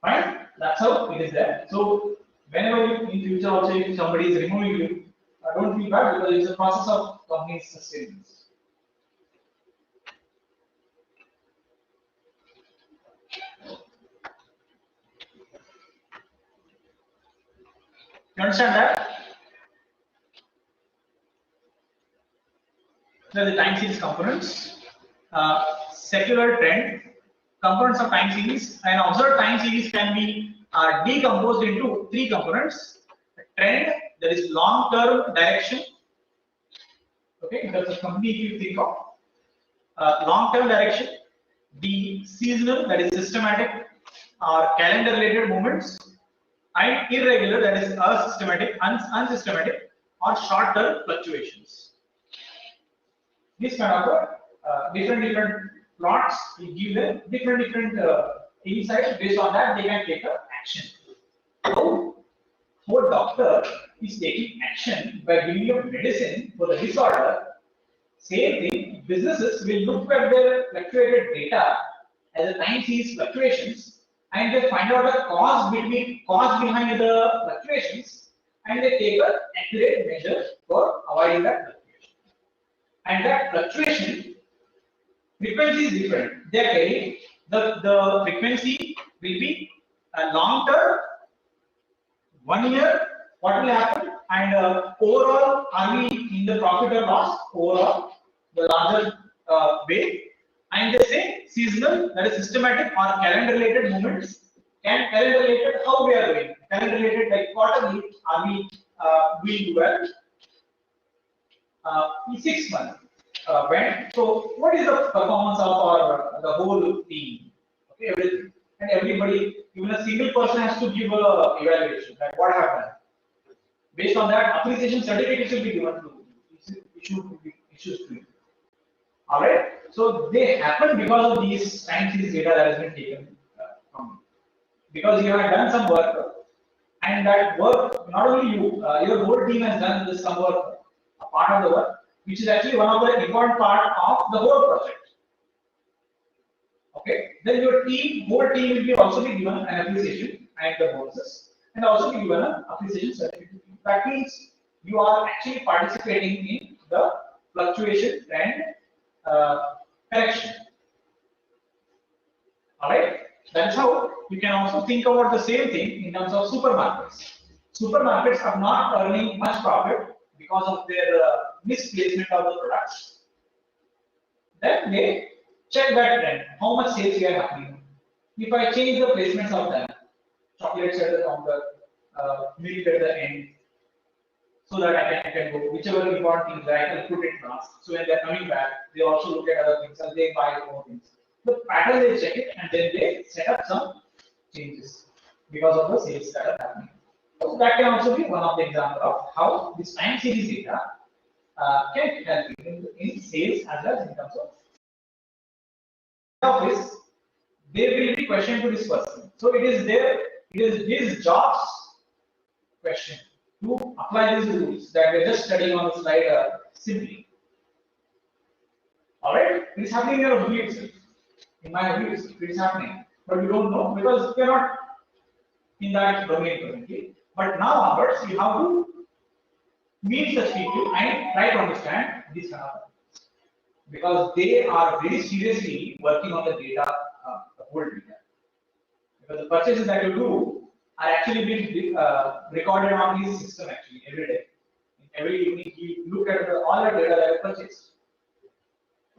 Right? That's how it is there. So whenever you in future also if somebody is removing you, don't feel bad because it's a process of company's sustenance. You understand that? So the time series components, secular trend, components of time series. An observed time series can be decomposed into 3 components: trend, that is long-term direction. Okay, that's a company if you think of long-term direction. The seasonal, that is systematic or calendar-related movements, and irregular, that is unsystematic or short-term fluctuations. This kind of different plots will give them different insights. Based on that, they can take action. So, what doctor is taking action by giving you medicine for the disorder. Same thing, businesses will look at their fluctuated data as a time series fluctuations, and they find out the cause behind the fluctuations, and they take an accurate measure for avoiding that fluctuation. And that fluctuation frequency is different. They are telling the frequency will be a long term, 1 year, what will happen, and overall, are we in the profit or loss overall, the larger way. And they say seasonal, that is systematic or calendar related movements. And calendar related, how we are doing? Calendar related, like quarterly, are we doing well? In 6 months. When? So, what is the performance of the whole team? Okay, everything. And everybody, even a single person has to give a evaluation, like what happened. Based on that, appreciation certificate should be given to issues to you. Alright, so they happen because of these time series data that has been taken from you. Because you have done some work, and that work, not only you, your whole team has done this some work, a part of the work, which is actually one of the important part of the whole project. Okay, then your whole team will be also be given an appreciation and the bonuses, and also be given an appreciation certificate. That means you are actually participating in the fluctuation and correction. Alright, that's how you can also think about the same thing in terms of supermarkets. Supermarkets are not earning much profit because of their misplacement of the products. Then they check that trend, how much sales we are happening. If I change the placements of them, chocolates at the counter, milk at the end, so that I can go whichever important things I can put it last. So when they're coming back, they also look at other things and they buy more things. The pattern they check it and then they set up some changes because of the sales that are happening. So that can also be one of the examples of how this time series data can help you in sales as well as in terms of this. They will be questioned to this person. So it is his job's question to apply these rules that we're just studying on the slide simply. Alright, it is happening in your review itself. In my review, it is happening. But we don't know because we are not in that domain currently. But now onwards, you have to meet such people and try to understand this kind of things. Because they are very seriously working on the data, the whole data. Because the purchases that you do are actually being recorded on this system actually every day. Every evening you look at all the data that you purchased.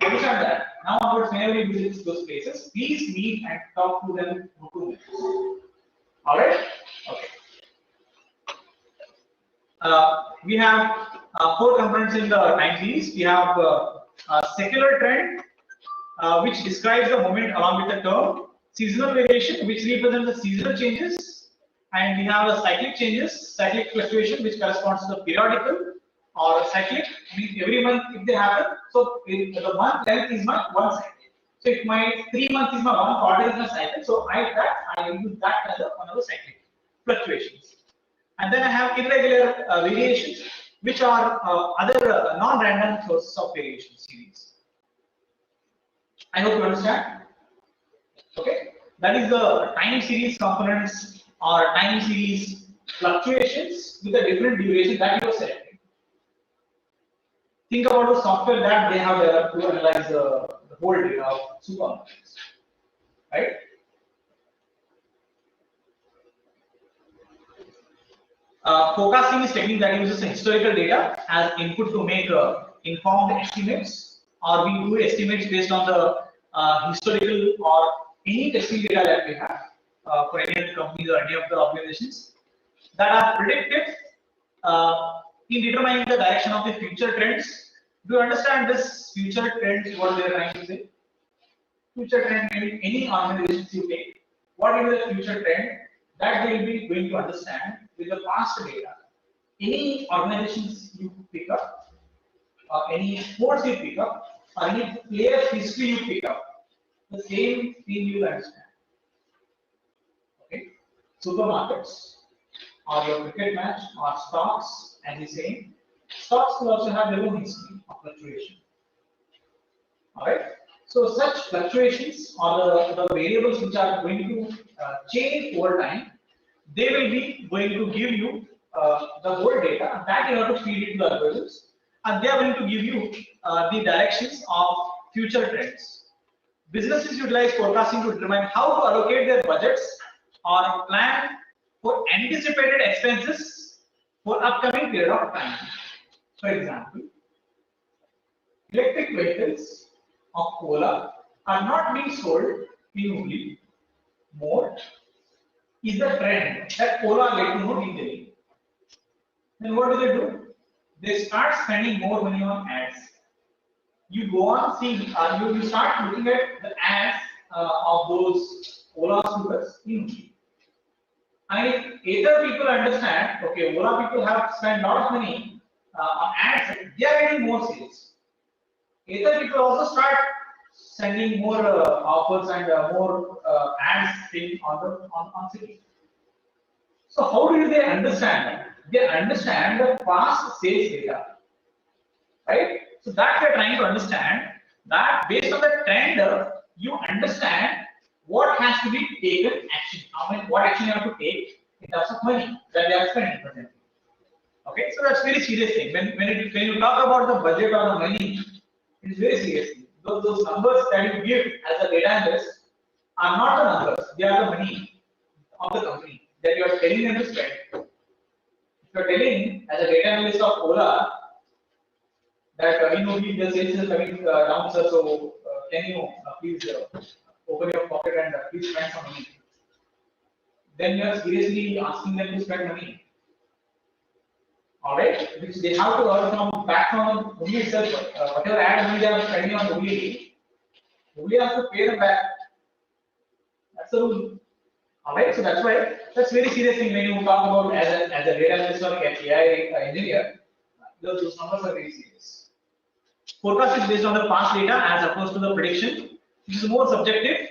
Understand that. Now onwards, whenever you visit those places, please meet and talk to them for 2 minutes. Alright? Okay. We have 4 components in the time series. We have a secular trend, which describes the moment along with the term, seasonal variation, which represents the seasonal changes, and we have a cyclic changes, cyclic fluctuation, which corresponds to the periodical or cyclic, means every month if they happen. So the month length is my one cycle. So if my 3 months is my 1 quarter is my cycle, so I use that as one of the cyclic fluctuations. And then I have irregular variations, which are other non-random sources of variation series. I hope you understand. Okay, that is the time series components or time series fluctuations with a different duration that you are selecting. Think about the software that they have to analyze the whole data of supermarkets, right? Forecasting is technique that uses historical data as input to make informed estimates, or we do estimates based on the historical or any testing data that we have for any of the companies or any of the organizations that are predictive in determining the direction of the future trends. Do you understand this future trends? What they are trying to say? Future trend in any organizations you take. What is the future trend that they will be going to understand with the past data any organizations you pick up, any sports you pick up, or any player's history you pick up, the same thing you understand. Okay, supermarkets, or your cricket match, or stocks, as you say, stocks will also have their own history of fluctuation. All right. So such fluctuations or the variables which are going to change over time, they will be going to give you the whole data that you have to feed into the algorithms, and they are going to give you the directions of future trends. Businesses utilize forecasting to determine how to allocate their budgets or plan for anticipated expenses for upcoming period of time. For example, electric vehicles of Ola are not being sold in Hooghly. More is the trend that Ola get to know in Delhi. Then what do? They start spending more money on ads. You go on seeing, you start looking at the ads of those Ola scooters in Hooghly. And if either people understand, okay, Ola people have spent a lot of money on ads, they are getting more sales. Either people also start sending more offers and more ads on city. So how do they understand that? They understand the past sales data, right? So that we are trying to understand that based on the trend, you understand what has to be taken action. What action you have to take in terms of money that they are spending presently. Okay, so that's very serious thing. When you talk about the budget or the money, it is very serious. Those numbers that you give as a data analyst are not the numbers; they are the money of the company that you are telling them to spend. If you are telling as a data analyst of Ola that the sales is coming down, sir, so can you please open your pocket and please spend some money? Then you are seriously asking them to spend money. All right, which they have to earn from back from Hooghly itself. Whatever ad money they are spending on Hooghly has to pay them back. That's the rule. All right, so that's why that's very serious thing when you talk about as a data analyst or AI engineer. Those numbers are very serious. Forecast is based on the past data as opposed to the prediction. This is more subjective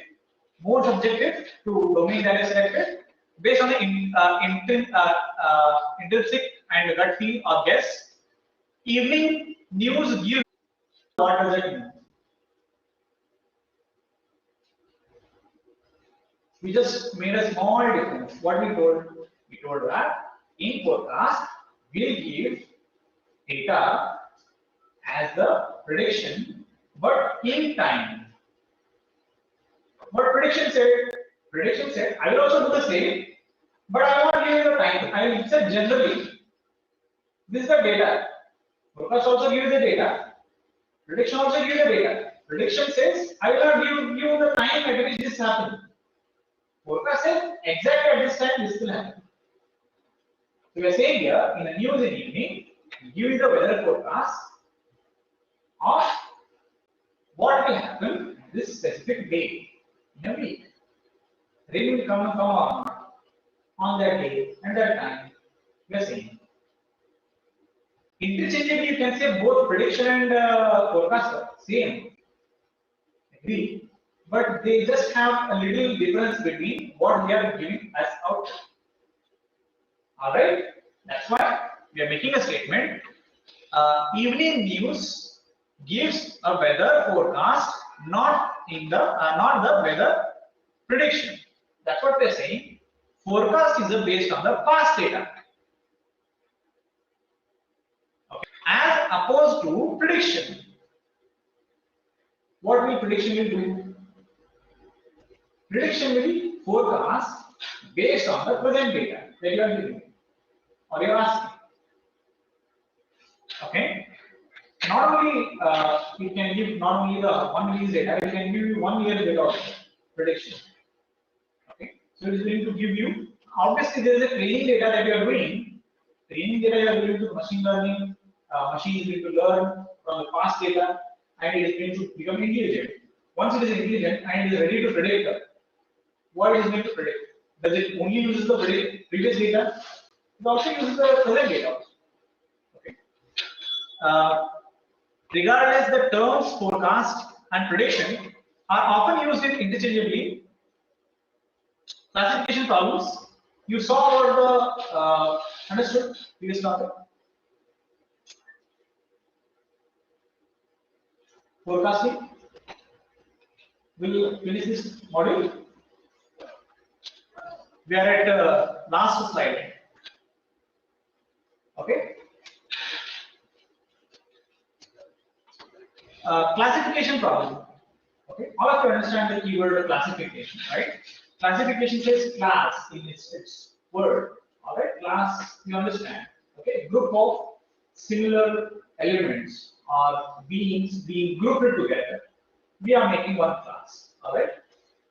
to domain that is selected based on the intrinsic and gut feel or guess. Evening news gives what does it mean? We just made a small difference. What we told? We told that in forecast we give data as the prediction, but in time. What prediction said? Prediction said I will also do the same, but I will not give you the time. I will say generally. This is the data. Forecast also gives the data. Prediction also gives the data. Prediction says I will not give you the time at which this happened. Forecast says exactly at this time this will happen. So we are saying here in the news in evening, give you the weather forecast of what will happen this specific day in a week. Rain will come on that day and that time. We are saying. Interchangeably, you can say both prediction and forecast are same. Agree. But they just have a little difference between what we are giving as output. Alright? That's why we are making a statement. Evening news gives a weather forecast, not the weather prediction. That's what we are saying. Forecast is based on the past data. As opposed to prediction. What will prediction will do? Prediction will be forecast based on the present data that you are giving or you are asking. Okay. Not only it can give not only the 1 week's data, it can give you 1 year's data also, prediction. Okay. So it is going to give you. Obviously, there is a training data that you are doing. Training data you are doing to machine learning. Machine is going to learn from the past data and it is going to become intelligent. Once it is intelligent and it is ready to predict, what it is going to predict? Does it only use the previous data? It also uses the present data. regardless, the terms forecast and prediction are often used interchangeably. Classification problems. You saw about the understood previous topic. Forecasting. We'll finish this module. We are at last slide. Okay. Classification problem. Okay. All of you understand the keyword classification, right? Classification says class in its word. All right. Class, you understand. Okay. Group of similar elements or beings being grouped together. We are making one class. All right.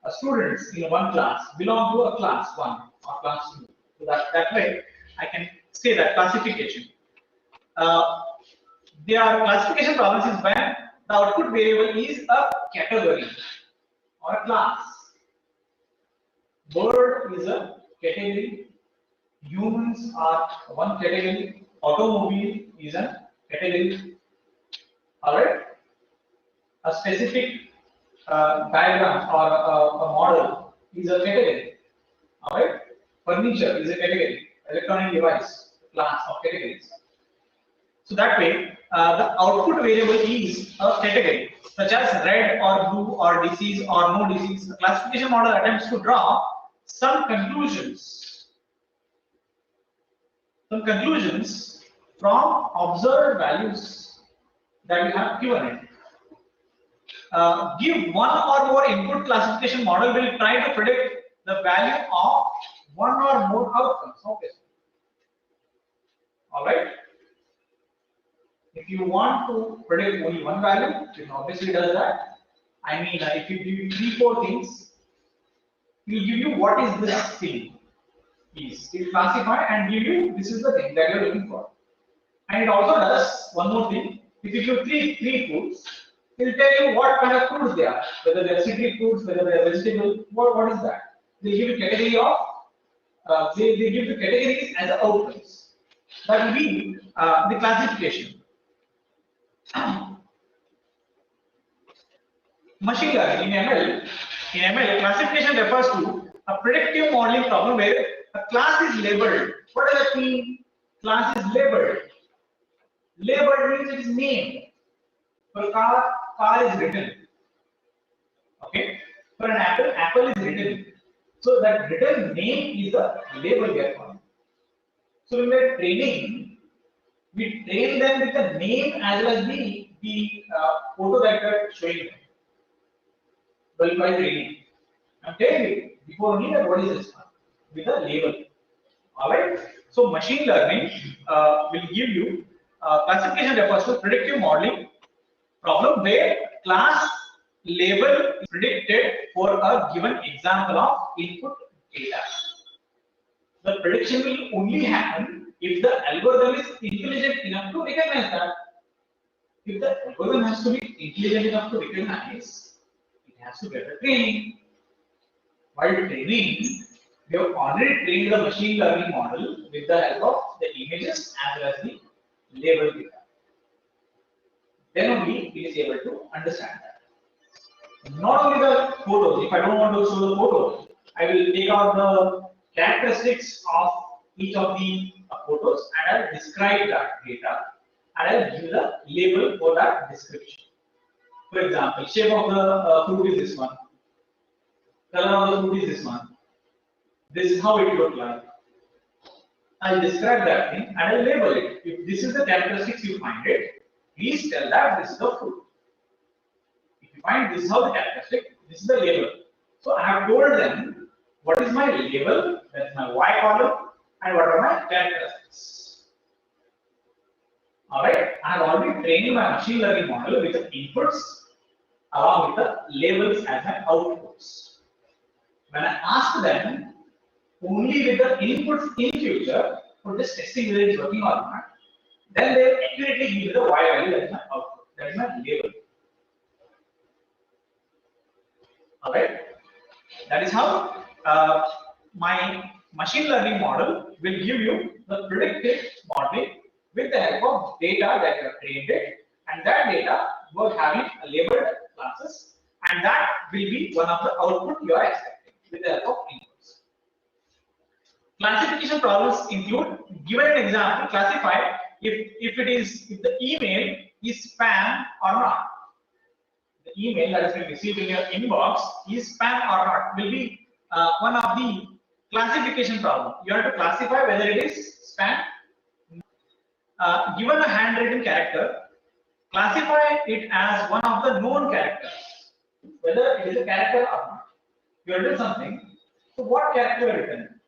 Students in one class belong to a class 1 or class 2. So that way, I can say that classification. Their classification problems is when the output variable is a category or a class. Bird is a category. Humans are one category. Automobile is a category. All right. A specific diagram or a model is a category. All right. Furniture is a category. Electronic device, class of categories. So that way, the output variable is a category, such as red or blue or disease or no disease. The classification model attempts to draw some conclusions from observed values that we have given it. Give one or more input classification model will try to predict the value of one or more outcomes. Okay. All right. If you want to predict only one value, it obviously does that. I mean, if you give 3-4 things, it will give you what is this thing is. It classify and give you this is the thing that you're looking for. And it also does one more thing. If you give three foods, it will tell you what kind of foods they are, whether they are citric foods, whether they are vegetable. What is that? They give you category of they give you categories as outcomes. That will be the classification. Machine learning in ML, classification refers to a predictive modeling problem where a class is labeled. What does that mean? Class is labeled. Labeled means it is named. For car is written. Okay. For an apple is written. So that written name is the label we are calling. So when we are training, we train them with the name as well as the photo that we are showing them. Well, by training, I'm telling you before only that what is this one with a label. All right. So machine learning will give you classification refers to predictive modeling problem where class label is predicted for a given example of input data. The prediction will only happen if the algorithm is intelligent enough to recognize that. If the algorithm has to be intelligent enough to recognize, it has to get a training. While training, we have already trained the machine learning model with the help of the images as well as the label data. Then only it is able to understand that. Not only the photos. If I don't want to show the photos, I will take out the characteristics of each of the photos and I will describe that data and I will give the label for that description. For example, shape of the fruit is this one. Color of the fruit is this one. This is how it looks like. I'll describe that thing and I'll label it. If this is the characteristics you find it, please tell that this is the fruit. If you find this is how the characteristic, this is the label. So I have told them what is my label, that's my Y column, and what are my characteristics. Alright, I have already trained my machine learning model with the inputs along with the labels as my outputs. When I ask them only with the inputs in future for this testing whether it is working or not, then they accurately give me the Y value that is my output, that is my label. Alright, that is how my machine learning model will give you the predictive modeling with the help of data that you have created, and that data will having a labeled classes, and that will be one of the output you are expecting with the help of inputs. Classification problems include, given an example, classify if the email is spam or not. The email that has been received in your inbox is spam or not will be one of the classification problem. You have to classify whether it is spam. Given a handwritten character, classify it as one of the known characters, whether it is a character or not. You are doing something, so what character you are written,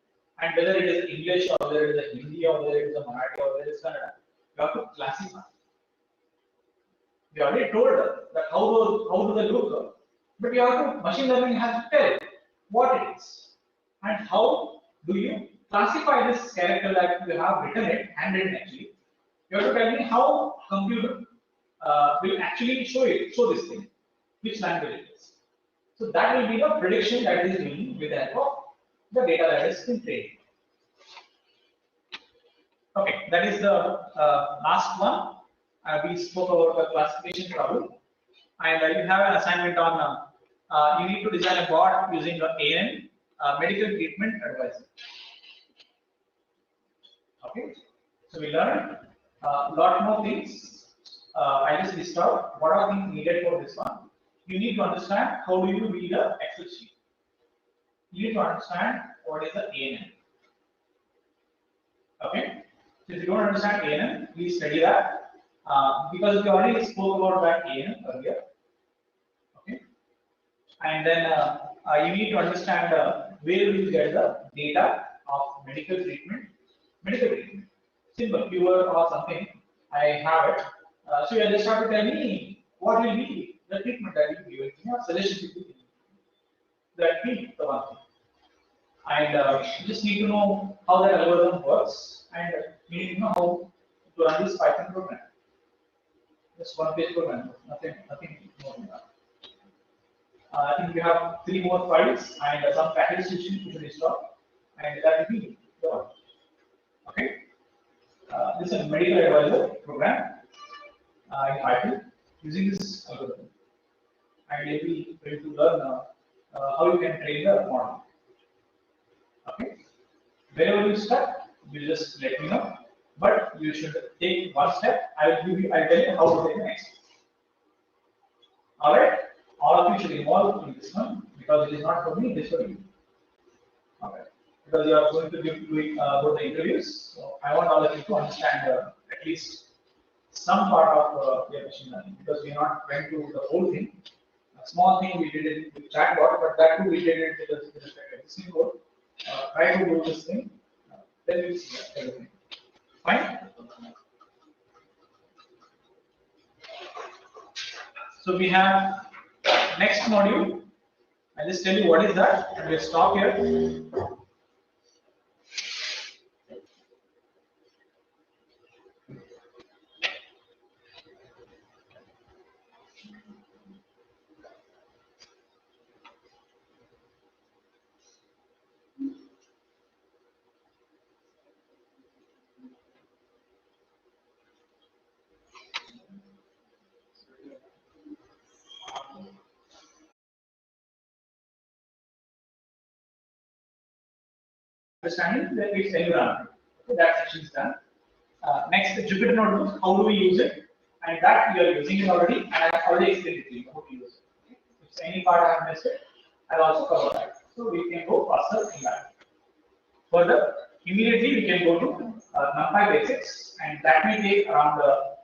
and whether it is English or whether it is a Hindi or whether it is a Marathi or whether it is Kannada, you have to classify. We already told that how do they look, but you have to, machine learning has to tell what it is, and how do you classify this character that you have written it, handwritten actually. You have to tell me how computer will actually show this thing, which language it is. So that will be the prediction that is doing with the help of the data that is been trained. Okay, that is the last one. We spoke about the classification problem, and you have an assignment on you need to design a bot using ANN, medical treatment advisor. Okay, so we learned a lot more things. I just list out what are things needed for this one. You need to understand how do you read the Excel sheet. You need to understand what is the ANN. Okay, so if you don't understand ANN, please study that because we already spoke about that ANN earlier. Okay, and then you need to understand where you get the data of medical treatment. Medical treatment, simple, fever or something. I have it. So you just have to tell me what will be the treatment that you give. Suggestion will be that be the one thing. And you just need to know how the algorithm works, and you need to know how to run this Python program. Just one page program, nothing more than that. I think we have 3 more files and some packages which you should install, and that will be the one. Okay. This is a medical advisor program in Python using this algorithm, and you'll be able to learn how you can train the model. Okay. Wherever you start, you just let me know. But you should take one step. I'll tell you how to take the next. All right. All of you should involve in this one because it is not for me, it is for you. All right. Because you are going to go the interviews, so I want all of you to understand at least some part of your machine learning, because we are not went to the whole thing. A small thing we did it with chatbot, but that too we did it with respect to existing code. Try to do this thing, then we'll see everything. Fine. So we have next module. I'll just tell you what is that, and we'll stop here. Understanding that it's environment. Okay, that section is done. Next, the Jupyter notebook. How do we use it? And that we are using it already, and I have already explained it to you how to use it. Okay? If any part I have missed it, I'll also cover that. So we can go faster in that. Further, immediately we can go to NumPy basics, and that may take around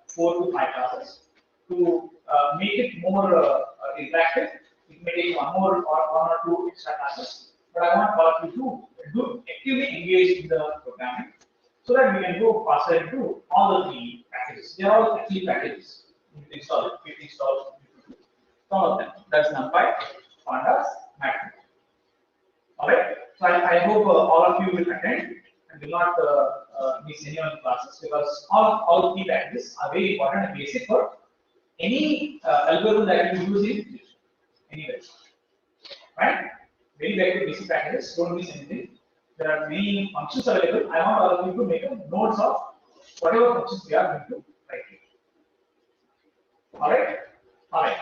4 to 5 classes. To make it more interactive, it may take one or two extra classes. But I want all of you to actively engage in the programming so that we can go faster into all the 3 packages. They are all actually packages. You can install it, quick install, all of them. That's NumPy, Pandas, Matplotlib. Alright, so I hope all of you will attend and will not miss any of the classes, because all 3 packages are very important and basic for any algorithm that you use in future. Anyway, right? Very basic packages, don't miss anything. There are many functions available. I want all of you to make a notes of whatever functions we are going to write here. All right. All right.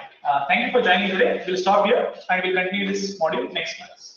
Thank you for joining today. We'll stop here and we'll continue this module next class.